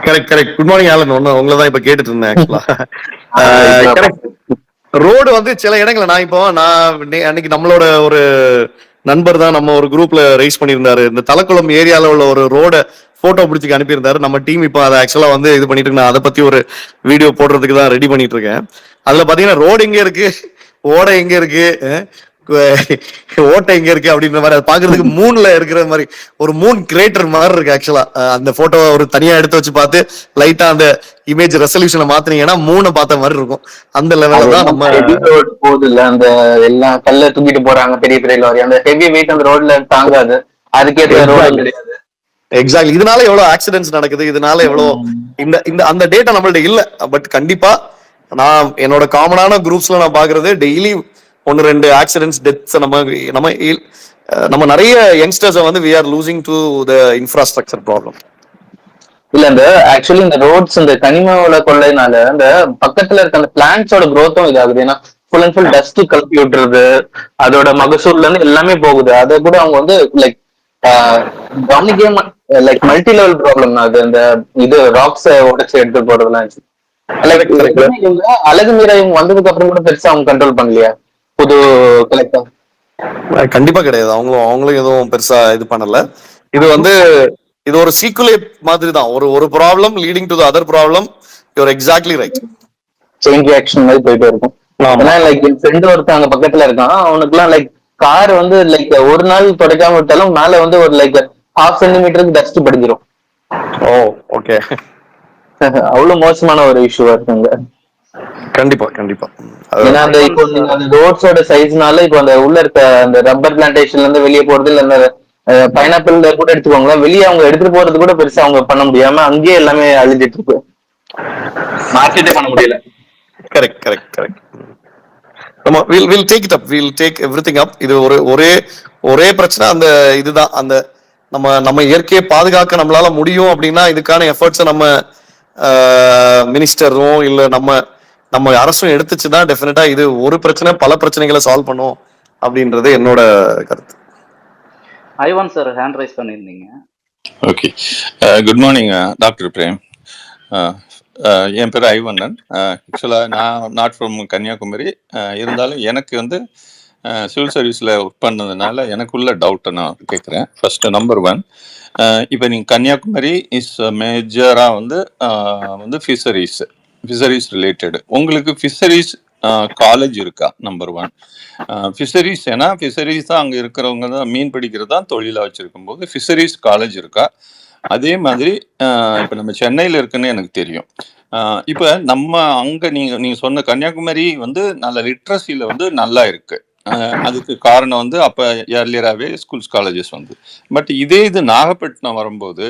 கரெக்ட். Good morning Alan. உங்களை தான் இப்ப கேட்டுட்டு இருந்தேன் ஆக்சுவலா. ரோடு வந்து சில இடங்கள்ல நான் அன்னைக்கு நம்மளோட ஒரு நண்பர் தான் நம்ம ஒரு குரூப்ல ரைஸ் பண்ணியிருந்தாரு. இந்த தலக்குளம் ஏரியால உள்ள ஒரு ரோட போட்டோ பிடிச்சி அனுப்பியிருந்தாரு. நம்ம டீம் இப்போ அதை ஆக்சுவலா வந்து இது பண்ணிட்டு இருக்கு. நான் அதை பத்தி ஒரு வீடியோ போடுறதுக்கு தான் ரெடி பண்ணிட்டு இருக்கேன். அதுல பாத்தீங்கன்னா ரோடு எங்க இருக்கு, ஓடை எங்க இருக்கு, ஓட்டை எங்க இருக்கு அப்படின்ற மாதிரி, அது பாக்குறதுக்கு மூன்ல இருக்கிற மாதிரி ஒரு மூன் கிரேட்டர் மாதிரி இருக்கு ஆக்சுவலா. அந்த போட்டோ ஒரு தனியா எடுத்து வச்சு பார்த்து லைட்டா அந்த இமேஜ் ரெசல்யூஷனை மாத்தினீங்கன்னா மூணை பார்த்த மாதிரி இருக்கும். அந்த லெவல்ல தான் நம்ம போகுது இல்ல, அந்த எல்லாம் கல்ல தூக்கிட்டு போறாங்க பெரிய பெரிய லாரி, அந்த ஹெவி வெயிட் அந்த ரோட்ல தாங்காது, அதுக்கேற்ற ரோடு கிடையாது. எக்ஸாக்ட்லி. இதனால எவ்வளவு ஆக்சிடென்ட்ஸ் நடக்குது, இதனால எவ்வளவு இந்த அந்த டேட்டா நம்மள்ட்ட இல்ல. பட் கண்டிப்பா நான் என்னோட காமனான குரூப்ஸ்ல நான் பாக்குறது டெய்லி 1-2 ஆக்சிடென்ட்ஸ், டெத்ஸ். நம்ம நிறைய யங்ஸ்டர்ஸ் வந்து we are losing to the infrastructure problem. இல்ல, இந்த ஆக்சுவலி இந்த ரோட்ஸ் இந்த கனிம கொள்ளைனால இந்த பக்கத்துல இருக்க அந்த பிளான்ட்ஸோட க்ரோத்தும் இதாகுது. ஏன்னா ஃபுல் அண்ட் ஃபுல் டஸ்ட் கலப்பி விட்டுறது, அதோட மகசூல்ல இருந்து எல்லாமே போகுது. அதை கூட அவங்க வந்து லைக் கவனிக்கவே லைக் மல்டி லெவல் ப்ராப்ளம் அது. இந்த இது ராக்ஸை உடைச்சு எடுத்து போறதுலாம் அழகு மீற இவங்க வந்ததுக்கு அப்புறம் கூட பெருசா அவங்க கண்ட்ரோல் பண்ணலையா புது கலெக்டர்? கண்டிப்பா கிடையாது. அவங்களும் எதுவும் பெருசா இது பண்ணல. இது ஒரு சீக்குலேட் மாதிரி தான். ஒரு problem leading to the other problem. You are exactly right. Chain reaction மாதிரி போயிட்டு இருக்கும். ஏன்னா லைக் என் ஃப்ரெண்ட் ஒருத்தன் அங்க பக்கத்துல இருக்கான், அவனுக்கு எல்லாம் லைக் கார் வந்து லைக் ஒரு நாள் துடைக்காம விட்டாலும் மேல வந்து ஒரு லைக் 1/2 சென்டிமீட்டருக்கு டஸ்ட் படிஞ்சிரும். ஓ ஓகே. அவ்வளவு மோசமான ஒரு இஷ்யூவா இருக்குங்க. கண்டிப்பா. ஏன்னா அந்த இப்போ நீங்க அந்த ரோட்ஸோட சைஸ்னால இப்போ அந்த உள்ள இருக்க அந்த ரப்பர் பிளான்டேஷன்ல இருந்து வெளியே போறது இல்ல, அந்த பைனாப்பிள் கூட எடுத்துக்கோங்க, வெளியே அவங்க எடுத்துட்டு போறது கூட பெருசா அவங்க பண்ண முடியாம அங்கேயே எல்லாமே அழிஞ்சிட்டு இருக்கு, மார்க்கெட்டே பண்ண முடியல. கரெக்ட். நம்ம we'll take it up, we'll take everything up. இது ஒரே பிரச்சனை. அந்த இதுதான், அந்த நம்ம இயற்கையை பாதுகாக்க நம்மளால முடியும் அப்படின்னா இதுக்கான எஃபர்ட்ஸை நம்ம மினிஸ்டரும் இல்ல நம்ம அரசும் எடுத்துச்சுன்னா டெஃபினட்டா இது ஒரு பிரச்சனை பல பிரச்சனைகளை சால்வ் பண்ணும் அப்படின்றது என்னோட கருத்து. ஐவான் சார் ஹேண்ட் ரைஸ் பண்ணியிருந்தீங்க. Okay, good morning doctor Prem. என் பேர் ஐவண்ணன். ஆக்சுவலாக நான் நாட் ஃப்ரம் கன்னியாகுமரி. இருந்தாலும் எனக்கு வந்து சிவில் சர்வீஸில் ஒர்க் பண்ணதுனால எனக்குள்ள டவுட்டை நான் கேட்குறேன். ஃபர்ஸ்ட் நம்பர் 1, இப்போ நீங்கள் கன்னியாகுமரி இஸ் மேஜராக வந்து ஃபிஷரிஸ் ரிலேட்டடு. உங்களுக்கு ஃபிஷரிஸ் காலேஜ் இருக்கா? நம்பர் 1. ஃபிஷரிஸ், ஏன்னா ஃபிஷரிஸ் தான் அங்கே இருக்கிறவங்க தான் மீன் பிடிக்கிறது தான் தொழிலாக வச்சுருக்கும் போது ஃபிஷரிஸ் காலேஜ் இருக்கா? அதே மாதிரி இப்போ நம்ம சென்னையில் இருக்குன்னு எனக்கு தெரியும். இப்போ நம்ம அங்கே நீங்கள் சொன்ன கன்னியாகுமரி வந்து நல்ல லிட்ரஸியில் வந்து நல்லா இருக்கு. அதுக்கு காரணம் வந்து அப்போ ஏர்லியராகவே ஸ்கூல்ஸ் காலேஜஸ் வந்து. பட் இது நாகப்பட்டினம் வரும்போது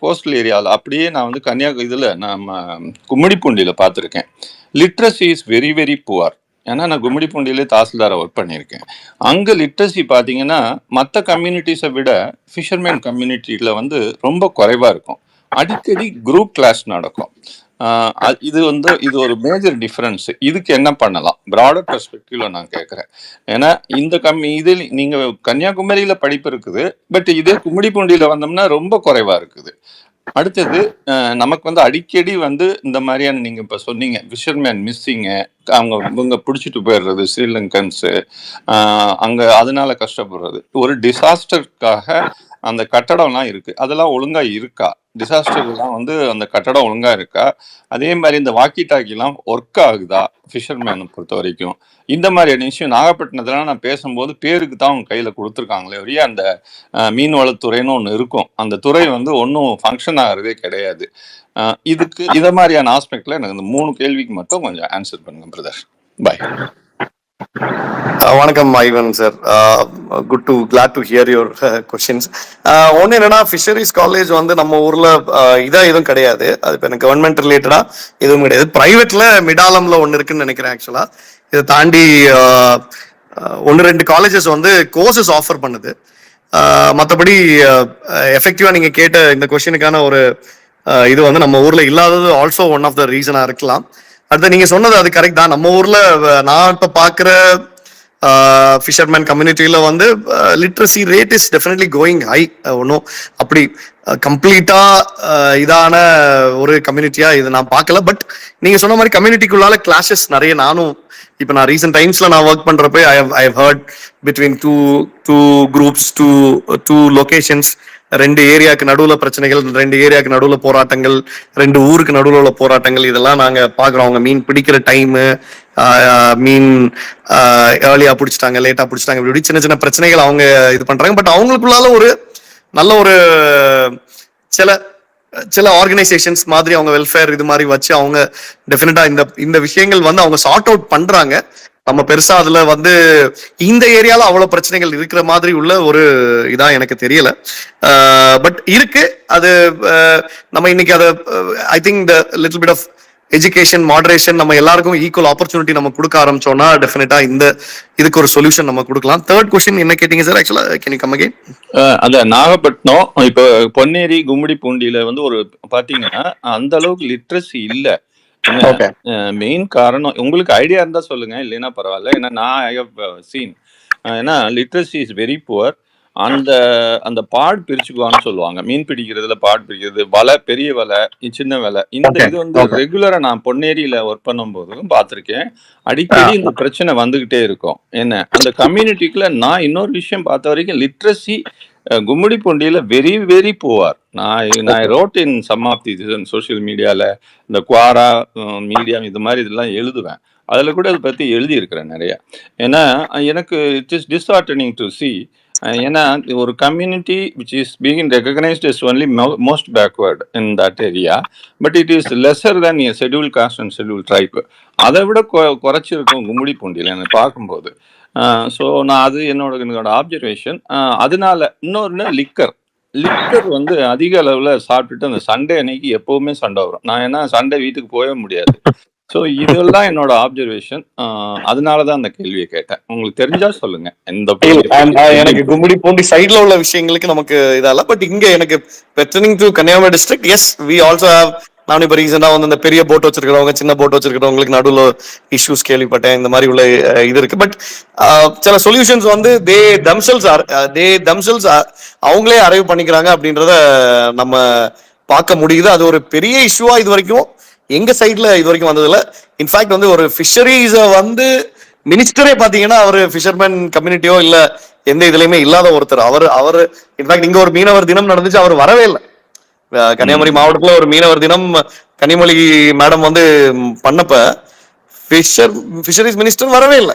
கோஸ்டல் ஏரியாவில் அப்படியே நான் வந்து இதில் நம்ம கும்மிடிப்பூண்டியில் பார்த்துருக்கேன். Literacy is very very poor. ஏன்னா நான் கும்மிடிப்பூண்டியிலே தாசில்தாரை ஒர்க் பண்ணியிருக்கேன். அங்கே லிட்ரஸி பார்த்தீங்கன்னா மற்ற கம்யூனிட்டிஸை விட ஃபிஷர்மேன் கம்யூனிட்டியில் வந்து ரொம்ப குறைவாக இருக்கும். அடிக்கடி குரூப் கிளாஸ் நடக்கும். இது ஒரு மேஜர் டிஃபரன்ஸ். இதுக்கு என்ன பண்ணலாம்? ப்ராடர் பெர்ஸ்பெக்டிவ்ல நான் கேட்குறேன். ஏன்னா இதில் நீங்கள் கன்னியாகுமரியில் படிப்பு இருக்குது, பட் இதே கும்மிடிப்பூண்டியில் வந்தோம்னா ரொம்ப குறைவாக இருக்குது. அடுத்தது நமக்கு வந்து அடிக்கடி வந்து இந்த மாதிரியான நீங்கள் இப்போ சொன்னீங்க ஃபிஷர்மேன் மிஸ்ஸிங்கு, இவங்க பிடிச்சிட்டு போயிடுறது ஸ்ரீலங்கன்ஸு, அங்கே அதனால கஷ்டப்படுறது. ஒரு டிசாஸ்டருக்காக அந்த கட்டடம்லாம் இருக்கு, அதெல்லாம் ஒழுங்கா இருக்கா? டிசாஸ்டர்லாம் வந்து அந்த கட்டடம் ஒழுங்கா இருக்கா? அதே மாதிரி இந்த வாக்கி டாக்கிலாம் ஒர்க் ஆகுதா ஃபிஷர்மேனை பொறுத்த வரைக்கும்? இந்த மாதிரியான விஷயம் நாகப்பட்டினத்துலாம் நான் பேசும்போது பேருக்கு தான் அவங்க கையில் கொடுத்துருக்காங்களே ஒழிய அந்த மீன்வளத்துறைன்னு ஒன்று இருக்கும், அந்த துறை வந்து ஒன்றும் ஃபங்க்ஷன் ஆகிறதே கிடையாது. இதை மாதிரியான ஆஸ்பெக்ட்ல எனக்கு இந்த 3 கேள்விக்கு மட்டும் கொஞ்சம் ஆன்சர் பண்ணுங்க பிரதர். பாய். வணக்கம் Ivan sir. glad to hear your questions. ஒன்று என்னன்னா, ஃபிஷரிஸ் காலேஜ் வந்து நம்ம ஊர்ல எதுவும் கிடையாது. அது இப்போ எனக்கு கவர்மெண்ட் ரிலேட்டடா எதுவும் கிடையாது. பிரைவேட்ல மிடாலம்ல ஒன்று இருக்குன்னு நினைக்கிறேன். ஆக்சுவலா இதை தாண்டி 1-2 காலேஜஸ் வந்து கோர்சஸ் ஆஃபர் பண்ணுது. மற்றபடி எஃபெக்டிவா நீங்க கேட்ட இந்த கொஸ்டினுக்கான ஒரு இது வந்து நம்ம ஊர்ல இல்லாதது ஆல்சோ ஒன் ஆஃப் த ரீசனா இருக்கலாம். அடுத்து நீங்க சொன்னது அது கரெக்ட் தான். நம்ம ஊர்ல நான் இப்ப பாக்குற ஃபிஷர்மேன் கம்யூனிட்டியில வந்து literacy rate is definitely going high. ஒன்றும் அப்படி கம்ப்ளீட்டா இதான ஒரு கம்யூனிட்டியா இது நான் பார்க்கல. பட் நீங்க சொன்ன மாதிரி கம்யூனிட்டிக்குள்ளால கிளாஷஸ் நிறைய நானும் இப்போ நான் ரீசெண்ட் டைம்ஸ்ல நான் ஒர்க் பண்றப்ப I have heard between two groups, two locations, 2 ஏரியாவுக்கு நடுவில் பிரச்சனைகள், 2 ஏரியாவுக்கு நடுவில் போராட்டங்கள், 2 ஊருக்கு நடுவில் உள்ள போராட்டங்கள், இதெல்லாம் நாங்க பாக்குறோம். அவங்க மீன் பிடிக்கிற டைமு, மீன் ஏர்லியா பிடிச்சிட்டாங்க, லேட்டா பிடிச்சிட்டாங்க, இப்படி சின்ன சின்ன பிரச்சனைகள் அவங்க இது பண்றாங்க. பட் அவங்களுக்குள்ளால ஒரு நல்ல ஒரு சில ஆர்கனைசேஷன்ஸ் மாதிரி அவங்க வெல்ஃபேர் இது மாதிரி வச்சு அவங்க டெஃபினட்டா இந்த விஷயங்கள் வந்து அவங்க சார்ட் அவுட் பண்றாங்க. நம்ம பெருசா அதுல வந்து இந்த ஏரியால அவ்வளவு பிரச்சனைகள் இருக்கிற மாதிரி உள்ள ஒரு இதா எனக்கு தெரியல. பட் இருக்கு அது. நம்ம இன்னைக்கு அதை I think the little bit of education, moderation, நம்ம எல்லாருக்கும் ஈக்குவல் ஆப்பர்ச்சுனிட்டி நம்ம கொடுக்க ஆரம்பிச்சோம்னா டெஃபினட்டா இதுக்கு ஒரு சொல்யூஷன் நம்ம கொடுக்கலாம். தேர்ட் கொஸ்டின் என்ன கேட்டீங்க சார்? ஆக்சுவலா கேன் யூ கம் அகைன்? அதான் நாகப்பட்டினம் இப்போ பொன்னேரி கும்மிடிப்பூண்டியில வந்து ஒரு பாத்தீங்கன்னா அந்த அளவுக்கு லிட்ரஸி இல்ல. மெயின் காரணம் உங்களுக்கு ஐடியா இருந்தா சொல்லுங்க, இல்லைன்னா பரவாயில்ல. ஏன்னா நான் ஐ ஹவ் சீன், ஏன்னா லிட்ரஸி இஸ் வெரி புவர். அந்த பாட் பிரிச்சுக்குவான்னு சொல்லுவாங்க. மீன் பிடிக்கிறதுல பாட் பிரிக்கிறது, வலை, பெரிய வலை, சின்ன வலை, இது வந்து ரெகுலரா நான் பொன்னேரியில ஒர்க் பண்ணும் போதும் பார்த்திருக்கேன். அடிக்கடி இந்த பிரச்சனை வந்துகிட்டே இருக்கும். என்ன அந்த கம்யூனிட்டிக்குள்ள நான் இன்னொரு விஷயம் பார்த்த வரைக்கும் லிட்ரஸி கும்மிடிப்பூண்டியில வெரி வெரி புவர். நான் read in some of the social மீடியால இந்த குவாரா மீடியா இது மாதிரி இதெல்லாம் எழுதுவேன். அதுல கூட அதை பத்தி எழுதியிருக்கிறேன் நிறைய. ஏன்னா எனக்கு it is disheartening to see. ஏன்னா ஒரு community which is being recognised is only most backward in that area, but it is lesser than a schedule caste and schedule tribe. அதை விட குறைச்சிருக்கும் கும்மிடிப்பூண்டியில் எனக்கு பார்க்கும்போது. ஸோ நான் அது என்னோட ஆப்சர்வேஷன். அதனால இன்னொன்று லிக்கர் வந்து அதிக அளவில் சாப்பிட்டுட்டு அந்த சண்டே அன்னைக்கு எப்பவுமே சண்டை வரும். நான் ஏன்னா சண்டே வீட்டுக்கு போகவே முடியாது. ஸோ இதெல்லாம் என்னோட ஆப்சர்வேஷன். அதனாலதான் அந்த கேள்வியை கேட்டேன். உங்களுக்கு தெரிஞ்சா சொல்லுங்க. எனக்கு கும்மிடிப்பூண்டி சைட்ல உள்ள விஷயங்களுக்கு நமக்கு இதால, பட் இங்க எனக்கு pertaining to Kanyakumari district, yes we also have. நான் இப்ப ரீசெண்டா வந்து இந்த பெரிய போட் வச்சிருக்கிறவங்க, சின்ன போட் வச்சிருக்கிறவங்களுக்கு நடுவில் இஷ்யூஸ் கேள்விப்பட்டேன். இந்த மாதிரி உள்ள இது இருக்கு. பட் சில சொல்யூஷன்ஸ் வந்து தே தம்செல்ஸ் அவங்களே அரைவ் பண்ணிக்கிறாங்க அப்படின்றத நம்ம பார்க்க முடியுது. அது ஒரு பெரிய இஷ்யூவா இது வரைக்கும் எங்க சைட்ல இது வரைக்கும் வந்ததில்ல. இன்ஃபேக்ட் வந்து ஒரு ஃபிஷரிஸ வந்து மினிஸ்டரே பாத்தீங்கன்னா அவரு ஃபிஷர்மேன் கம்யூனிட்டியோ இல்ல எந்த இதுலயுமே இல்லாத ஒருத்தர். அவரு இன்ஃபேக்ட் இங்க ஒரு மீனவர் தினம் நடந்துச்சு, அவர் வரவே இல்லை. கன்னியாகுமரி மாவட்டத்துல ஒரு மீனவர் தினம் கனிமொழி மேடம் வந்து பண்ணப்ப ஃபிஷரிஸ் மினிஸ்டர் வரவே இல்லை.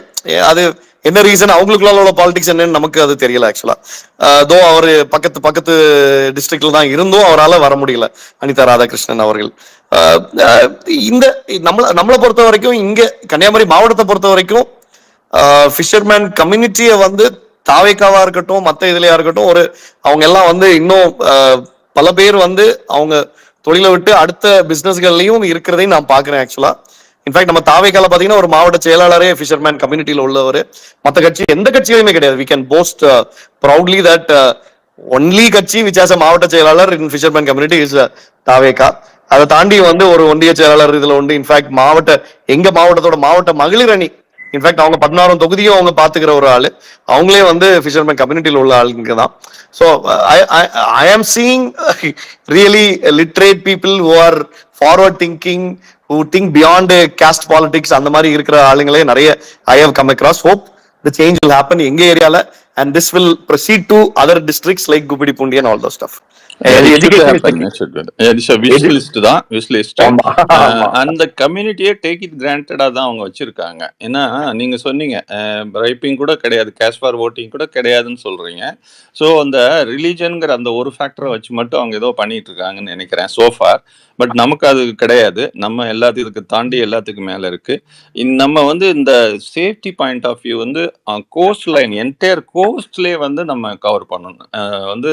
அது என்ன ரீசன், அவங்களுக்குள்ள பாலிடிக்ஸ் என்னன்னு நமக்கு அது தெரியல ஆக்சுவலா. தோ அவர் பக்கத்து டிஸ்ட்ரிக்ட்ல தான் இருந்தும் அவரால் வர முடியல அனிதா ராதாகிருஷ்ணன் அவர்கள். இந்த நம்மளை பொறுத்த வரைக்கும் இங்க கன்னியாகுமரி மாவட்டத்தை பொறுத்த வரைக்கும் ஃபிஷர்மேன் கம்யூனிட்டியை வந்து தாவேக்காவா இருக்கட்டும் மற்ற இதுலயா இருக்கட்டும் அவங்க எல்லாம் வந்து இன்னும் பல பேர் வந்து அவங்க தொழிலை விட்டு அடுத்த பிசினஸ்கள்லயும் இருக்கிறதையும் நான் பாக்குறேன் ஆக்சுவலா. இன்ஃபேக்ட் நம்ம தாவேக்கால பாத்தீங்கன்னா ஒரு மாவட்ட செயலாளரே ஃபிஷர்மேன் கம்யூனிட்டியில உள்ளவர். மற்ற கட்சி எந்த கட்சியிலுமே கிடையாது. We can post proudly that only கட்சி விச் ஹாஸ் அ மாவட்ட செயலாளர் இன் ஃபிஷர்மேன் கம்யூனிட்டி இஸ் தாவேக்கா. அதை தாண்டி வந்து ஒரு ஒன்றிய செயலாளர் இதுல உண்டு. இன்ஃபேக்ட் எங்க மாவட்டத்தோட மாவட்ட மகளிர் அணி இன்ஃபேக்ட் அவங்க 16 தொகுதியும் அவங்க பாத்துக்கிற ஒரு ஆளு, அவங்களே வந்து ஃபிஷர்மேன் கம்யூனிட்டியில உள்ள ஆளுங்க தான். ஸோ ஐ ஆம் seeing really literate people who are forward thinking, who think beyond caste politics, அந்த மாதிரி இருக்கிற ஆளுங்களே நிறைய I have come across. Hope the change will happen எங்க ஏரியால, and this will proceed to other districts like Gupidi-Pundi and all those stuff. அந்த கம்யூனிட்டியே take it கிராண்டடா தான் அவங்க வச்சிருக்காங்க. ஏன்னா நீங்க சொன்னீங்க ரைப்பிங் கூட கிடையாது, கேஷ் ஃபார் ஓட்டிங் கூட கிடையாதுன்னு சொல்றீங்க. ஸோ அந்த ரிலீஜன்ங்கிற அந்த ஒரு ஃபேக்டரை வச்சு மட்டும் அவங்க ஏதோ பண்ணிட்டு இருக்காங்கன்னு நினைக்கிறேன் சோஃபார். பட் நமக்கு அது கிடையாது. நம்ம எல்லாத்துக்கு தாண்டி எல்லாத்துக்கும் மேல இருக்கு. நம்ம வந்து இந்த சேஃப்டி பாயிண்ட் ஆஃப் வியூ வந்து கோஸ்ட் லைன் என்டையர் கோஸ்ட்லேயே வந்து நம்ம கவர் பண்ணணும். வந்து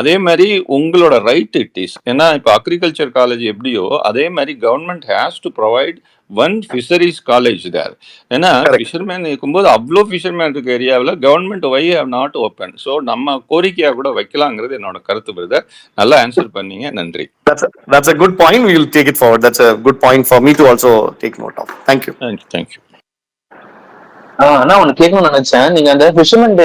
அதே மாதிரி உங்களோட ரைட் இட் இஸ். ஏன்னா இப்போ அக்ரிகல்ச்சர் காலேஜ் எப்படியோ அதே மாதிரி government has to provide one fisheries college there. ஏன்னா ஃபிஷர்மேன் இருக்கும்போது அவ்வளோ ஃபிஷர்மேன் இருக்க ஏரியாவில் government why have not open. So நம்ம கோரிக்கையாக கூட வைக்கலாங்கிறது என்னோட கருத்து. பிரதர் நல்லா ஆன்சர் பண்ணீங்க, நன்றி. That's a good point. We will take it forward. That's a good point for me to also take note of. Thank you. Thank you. நான் ஒண்ணு கேட்கணும்னு நினைச்சேன். நீங்க அந்த ஃபிஷர்மேன்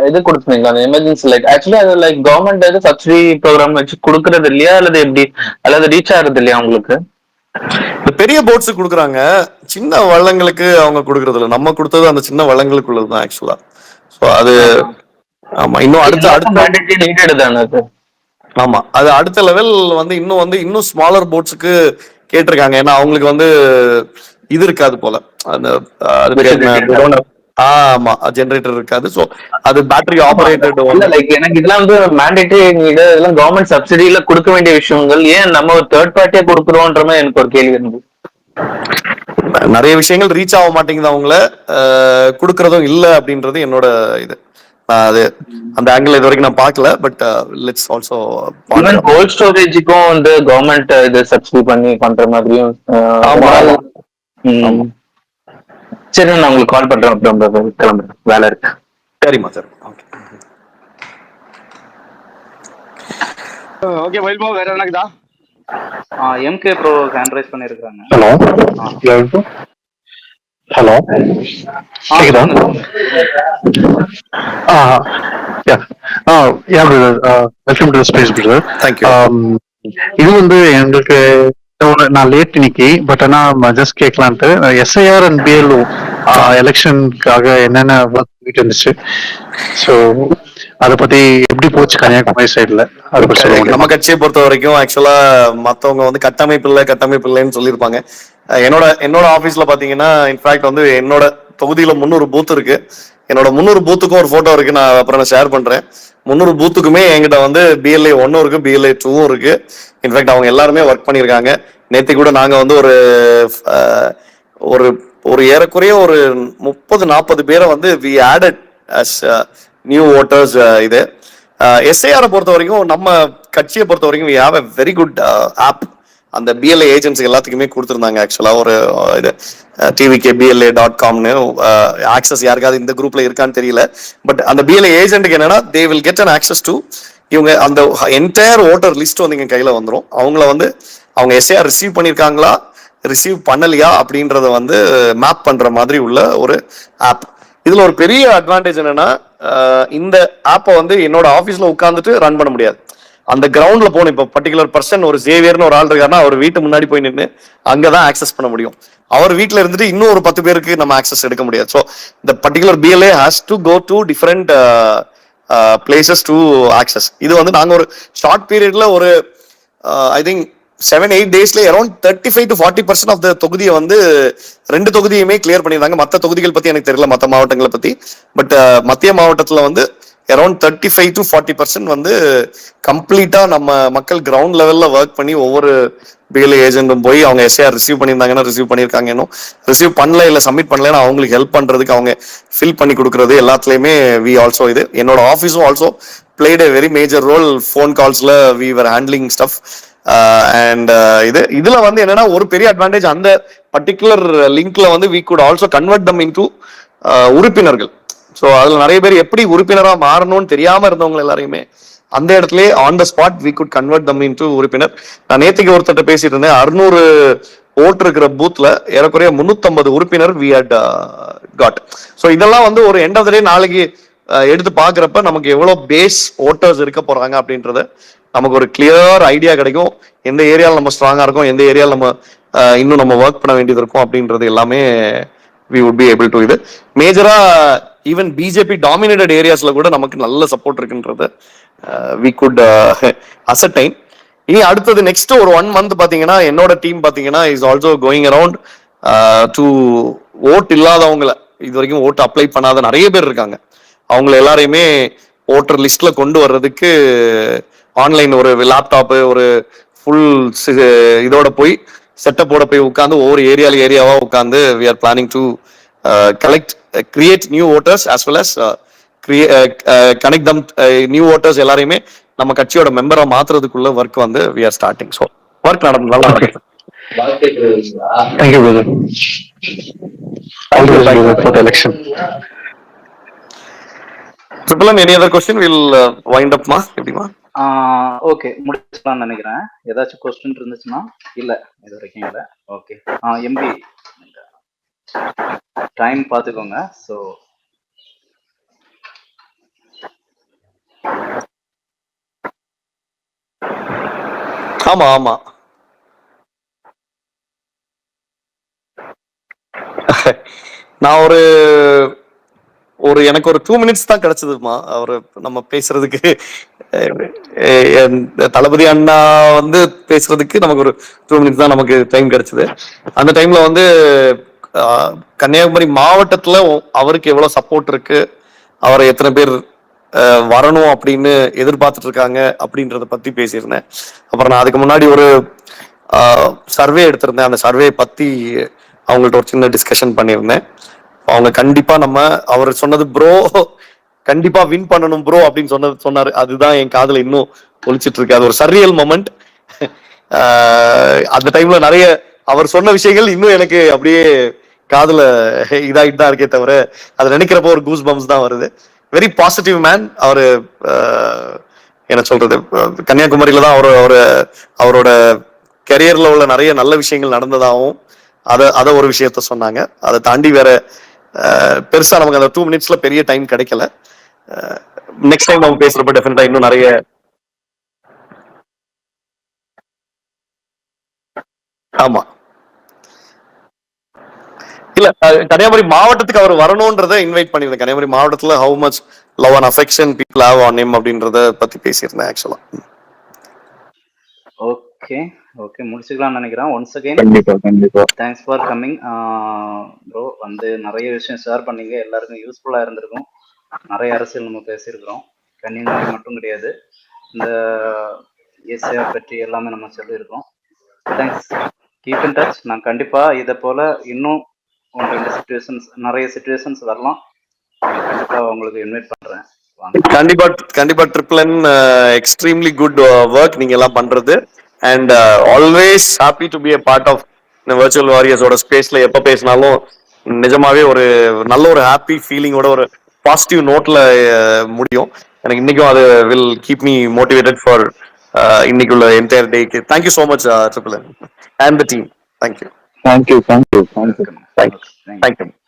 இது கொடுத்துருந்தீங்களா அந்த எமர்ஜென்சி லைட்? ஆக்சுவலி அது லைக் கவர்மெண்ட் சப்சிடி ப்ரோக்ராம் வச்சு கொடுக்கறது இல்லையா, அல்லது எப்படி, அல்லது ரீச் ஆகுறது இல்லையா உங்களுக்கு? பெரிய போட்ஸ் கொடுக்குறாங்க, சின்ன வள்ளங்களுக்கு அவங்க கொடுக்கறது இல்லை. நம்ம கொடுத்தது அந்த சின்ன வள்ளங்களுக்கு உள்ளதுதான் ஆக்சுவலா. ஸோ அது ஆமா இன்னும் அடுத்த தானே அது. ஆமா அது அடுத்த லெவல் வந்து இன்னும் ஸ்மாலர் போட்ஸுக்கு கேட்டிருக்காங்க. ஏன்னா அவங்களுக்கு வந்து இது இருக்காது போல, அந்த ஆமா ஜெனரேட்டர் இருக்காது. சோ அது பேட்டரி ஆபரேட்டட். எனக்கு இதெல்லாம் வந்து மேண்டேட்டரி, இதெல்லாம் கவர்மெண்ட் சப்சிடியில கொடுக்க வேண்டிய விஷயங்கள், ஏன் நம்ம ஒரு தேர்ட் பார்ட்டியா கொடுக்குறோன்ற மாதிரி எனக்கு ஒரு கேள்வி இருந்தது. நிறைய விஷயங்கள் ரீச் ஆக மாட்டேங்குது, அவங்கள கொடுக்கறதும் இல்லை அப்படின்றது என்னோட இது. அது அந்த ஆங்கிள் இது வரைக்கும் நான் பார்க்கல. பட் லெட்ஸ் ஆல்சோ கோல்ட் ஸ்டோரேஜுக்கும் வந்து கவர்மெண்ட் இது சப்சிடி பண்ணி பண்ற மாதிரியும். சரி, நான் உங்களுக்கு கால் பண்றேன், அப்புறம் கிளம்புறேன், வேலை இருக்கு. சரிம்மா சார். ஓகே வைல்போ, வேற என்னக்குதா? எம்கே ப்ரோ ஹேண்ட் ரைஸ் பண்ணிருக்காங்க. ஹலோ கேக்குதா? Welcome to the space brother. Thank you. இது வந்து எங்களுக்கு நான் லேட் இன்னைக்கு, பட் ஆனா ஜஸ்ட் கேட்கலான்ட்டு எஸ்ஐஆர் அண்ட் பிஎல்ஓ எலெக்ஷனுக்காக என்னென்ன ஒர்க் இருந்துச்சு, ஸோ அதை பத்தி எப்படி போச்சு கன்னியாகுமரி சைட்ல? நம்ம கட்சியை பொறுத்த வரைக்கும் ஆக்சுவலா மத்தவங்க வந்து கட்டமைப்பு இல்லைன்னு சொல்லியிருப்பாங்க. என்னோட ஆபீஸ்ல பாத்தீங்கன்னா இன்ஃபேக்ட் வந்து என்னோட தொகுதியில 300 பூத் இருக்கு. என்னோட 300 பூத்துக்கும் ஒரு போட்டோ இருக்கு, நான் அப்புறம் ஷேர் பண்றேன். 300 பூத்துக்குமே என்கிட்ட வந்து BLA 1 இருக்கு, BLA 2 இருக்கு. இன்ஃபேக்ட் அவங்க எல்லாருமே ஒர்க் பண்ணியிருக்காங்க. நேற்று கூட நாங்க வந்து ஒரு ஏறக்குறைய ஒரு 30-40 பேரை வந்து we added as new voters. இது எஸ்ஐஆரை பொறுத்த வரைக்கும் நம்ம கட்சியை பொறுத்த வரைக்கும் we have a very good app. அந்த BLA ஏஜென்ட்ஸ் எல்லாத்துக்குமே கொடுத்துருந்தாங்க ஆக்சுவலா. ஒரு இது tvkbla.comனு ஆக்சஸ் யாருக்காவது இந்த குரூப்ல இருக்கான்னு தெரியல. பட் அந்த BLA ஏஜென்ட்டுக்கு என்னன்னா they will get an access to இவங்க அந்த என்டையர் ஓட்டர் லிஸ்ட் வந்து எங்க கையில வந்துடும். அவங்கள வந்து அவங்க எஸ்ஐஆர் ரிசீவ் பண்ணியிருக்காங்களா ரிசீவ் பண்ணலையா அப்படின்றத வந்து மேப் பண்ற மாதிரி உள்ள ஒரு ஆப். இதுல ஒரு பெரிய அட்வான்டேஜ் என்னன்னா இந்த ஆப்பை வந்து என்னோட ஆபீஸ்ல உட்காந்துட்டு ரன் பண்ண முடியாது. அந்த கிரவுண்ட்ல போகணும். இப்போ பர்டிகுலர் பர்சன் ஒரு சேவியர்னு ஒரு ஆள் இருக்காருன்னா அவர் வீட்டு முன்னாடி போய் நின்று அங்கதான் ஆக்சஸ் பண்ண முடியும். அவர் வீட்டில் இருந்துட்டு இன்னும் ஒரு 10 பேருக்கு நம்ம ஆக்சஸ் எடுக்க முடியாது. ஸோ இந்த particular BLA has to go to different places to access. இது வந்து நாங்கள் ஒரு ஷார்ட் பீரியட்ல ஒரு ஐ திங்க் 7-8 டேஸ்ல அரௌண்ட் 35 to 40% ஆஃப் த தொகுதியை வந்து 2 தொகுதியுமே கிளியர் பண்ணியிருந்தாங்க. மற்ற தொகுதிகள் பத்தி எனக்கு தெரியல, மற்ற மாவட்டங்களை பத்தி. பட் மத்திய மாவட்டத்துல வந்து அரௌண்ட் 35 to 40% வந்து கம்ப்ளீட்டா நம்ம மக்கள் கிரவுண்ட் லெவல்ல ஒர்க் பண்ணி ஒவ்வொரு பிஎல்ஏ ஏஜென்ட்டும் போய் அவங்க எஸ்ஏஆர் ரிசீவ் பண்ணியிருந்தாங்கன்னா ரிசீவ் பண்ணியிருக்காங்க, இன்னும் ரிசீவ் பண்ணல இல்லை சப்மிட் பண்ணலன்னா அவங்களுக்கு ஹெல்ப் பண்றதுக்கு அவங்க ஃபில் பண்ணி கொடுக்கறது எல்லாத்துலயுமே வி ஆல்சோ இது என்னோட ஆஃபீஸும் also played a very major role. Phone கால்ஸ்ல we were handling stuff. And இதுல வந்து என்னன்னா ஒரு பெரிய அட்வான்டேஜ், அந்த பர்டிகுலர் லிங்க்ல வந்து we could also convert them into உறுப்பினர்கள். ஸோ அதுல நிறைய பேர் எப்படி உறுப்பினராக மாறணும்னு தெரியாம இருந்தவங்க எல்லாரையுமே அந்த இடத்துல on the spot we could convert them into உறுப்பினர். நான் நேற்றுக்கு ஒருத்தட்ட பேசிட்டு இருந்தேன், 600 ஓட்டு இருக்கிற பூத்ல ஏறக்குறைய 350 உறுப்பினர் வி ஹட் காட். ஸோ இதெல்லாம் வந்து ஒரு எண்ட் ஆஃப் த டே நாளைக்கு எடுத்து பாக்குறப்ப நமக்கு எவ்வளவு பேஸ் ஓட்டர்ஸ் இருக்க போறாங்க அப்படின்றத நமக்கு ஒரு கிளியர் ஐடியா கிடைக்கும். எந்த ஏரியாவில் நம்ம ஸ்ட்ராங்கா இருக்கோம், எந்த ஏரியாவில் நம்ம இன்னும் நம்ம ஒர்க் பண்ண வேண்டியது இருக்கும் அப்படின்றது எல்லாமே we would be able to இது மேஜரா ஈவன் பிஜேபி டாமினேட்டட் ஏரியாஸ்ல கூட நமக்கு நல்ல சப்போர்ட் இருக்குன்றது we could ascertain. இனி அடுத்தது நெக்ஸ்ட் ஒரு 1 month பாத்தீங்கன்னா என்னோட டீம் பாத்தீங்கன்னா is also going around to vote இல்லாதவங்கள இது வரைக்கும் ஓட்டு அப்ளை பண்ணாத நிறைய பேர் இருக்காங்க. அவங்கள எல்லாரையுமே ஓட்டர் லிஸ்ட்ல கொண்டு வர்றதுக்கு ஆன்லைன் ஒரு லேப்டாப்பு ஒரு ஃபுல் இதோட போய் செட்டப்போட போய் உட்காந்து ஒவ்வொரு ஏரியாவா உட்காந்து we are planning to collect create new voters as well as connect them new voters எல்லாரையுமே நம்ம கட்சியோட மெம்பரா மாத்துறதுக்குள்ள ஒர்க் வந்து we are starting. So work நல்லா நடக்குது. Thank you, brother. All the best, brother, for the election. Triple M, any other question? We'll wind up, ma. எப்படிமா? Okay, முடிச்சலாம்னு நினைக்கிறேன். ஏதாச்சும் கொஸ்டின் இருந்துச்சுன்னா? இல்ல, இது வரைக்கும் இல்ல. ஓகே, எம்பி டைம் பார்த்துக்கோங்க. ஸோ ஆமா ஆமா நான் ஒரு எனக்கு ஒரு 2 minutes தான் கிடைச்சதுமா அவரு நம்ம பேசுறதுக்கு. தளபதி அண்ணா வந்து பேசுறதுக்கு நமக்கு ஒரு 2 minutes தான் நமக்கு டைம் கிடைச்சது. அந்த டைம்ல வந்து கன்னியாகுமரி மாவட்டத்துல அவருக்கு எவ்வளவு சப்போர்ட் இருக்கு, அவரை எத்தனை பேர் வரணும் அப்படின்னு எதிர்பார்த்துட்டு இருக்காங்க அப்படின்றத பத்தி பேசியிருந்தேன். அப்புறம் நான் அதுக்கு முன்னாடி ஒரு சர்வே எடுத்திருந்தேன். அந்த சர்வே பத்தி அவங்கள்ட்ட ஒரு சின்ன டிஸ்கஷன் பண்ணியிருந்தேன். அவங்க கண்டிப்பா அவர் சொன்னது ப்ரோ கண்டிப்பா வின் பண்ணணும் ப்ரோ அப்படின்னு சொன்னாரு. அதுதான் என் காதுல இன்னும் ஒலிச்சிட்டு இருக்கு. அது ஒரு சர்ரியல் மொமெண்ட். அந்த டைம்ல நிறைய அவர் சொன்ன விஷயங்கள் இன்னும் எனக்கு அப்படியே காதுல இதாகிட்டு தான் இருக்கே தவிர அதை நினைக்கிறப்போ ஒரு கூஸ் பம்ஸ் தான் வருது. Very positive man. அவரு என்ன சொல்றது, கன்னியாகுமரியில தான் அவரோட கெரியர்ல உள்ள நிறைய நல்ல விஷயங்கள் நடந்ததாகவும் அத ஒரு விஷயத்த சொன்னாங்க. அதை தாண்டி வேற பெருசா நமக்கு அந்த 2 minutesல பெரிய டைம் கிடைக்கல. நெக்ஸ்ட் டைம் அவங்க பேசுறப்ப டெஃபினட்டா இன்னும் நிறைய ஆமா இல்ல கன்னியாகுமரி மாவட்டத்துக்கு அவர் வரணும்ன்றத இன்வைட் பண்ணிருந்தேன். கன்னியாகுமரி மாவட்டத்துல how much love and affection people have on him அப்படின்றத பத்தி பேசியிருந்தேன் ஆக்சுவலா. ஓகே ஓகே, முடிச்சுக்கலாம்னு நினைக்கிறேன். Once again thanks for coming bro. வந்து நிறைய விஷயம் ஷேர் பண்ணீங்க, எல்லாருக்கும் யூஸ்ஃபுல்லா இருந்திருக்கும். நிறைய அரசியல் நம்ம பேசியிருக்கிறோம். கன்னியாகுமரி மட்டும் கிடையாது, இந்த ஏசியா பற்றி எல்லாமே நம்ம சொல்லியிருக்கோம். Thanks, keep in touch. நான் கண்டிப்பா இதை போல இன்னும் 1-2 சிச்சுவேஷன்ஸ், நிறைய சிச்சுவேஷன்ஸ் வரலாம். கண்டிப்பா உங்களுக்கு இன்வைட் பண்றேன். கண்டிப்பா triple N extremely good work நீங்க எல்லாம் பண்றது. And always happy to be a part of virtual வாரியர்ஸோட ஸ்பேஸ்ல. எப்ப பேசினாலும் நிஜமாவே ஒரு நல்ல ஒரு ஹாப்பி ஃபீலிங்கோட ஒரு பாசிட்டிவ் நோட்ல முடியும். எனக்கு இன்னைக்கும் அது will keep me motivated for இன்னைக்குள்ள என்டையர் டேக்கு. Thank you so much triple N and the team. Thank you. Thank you. Thank you.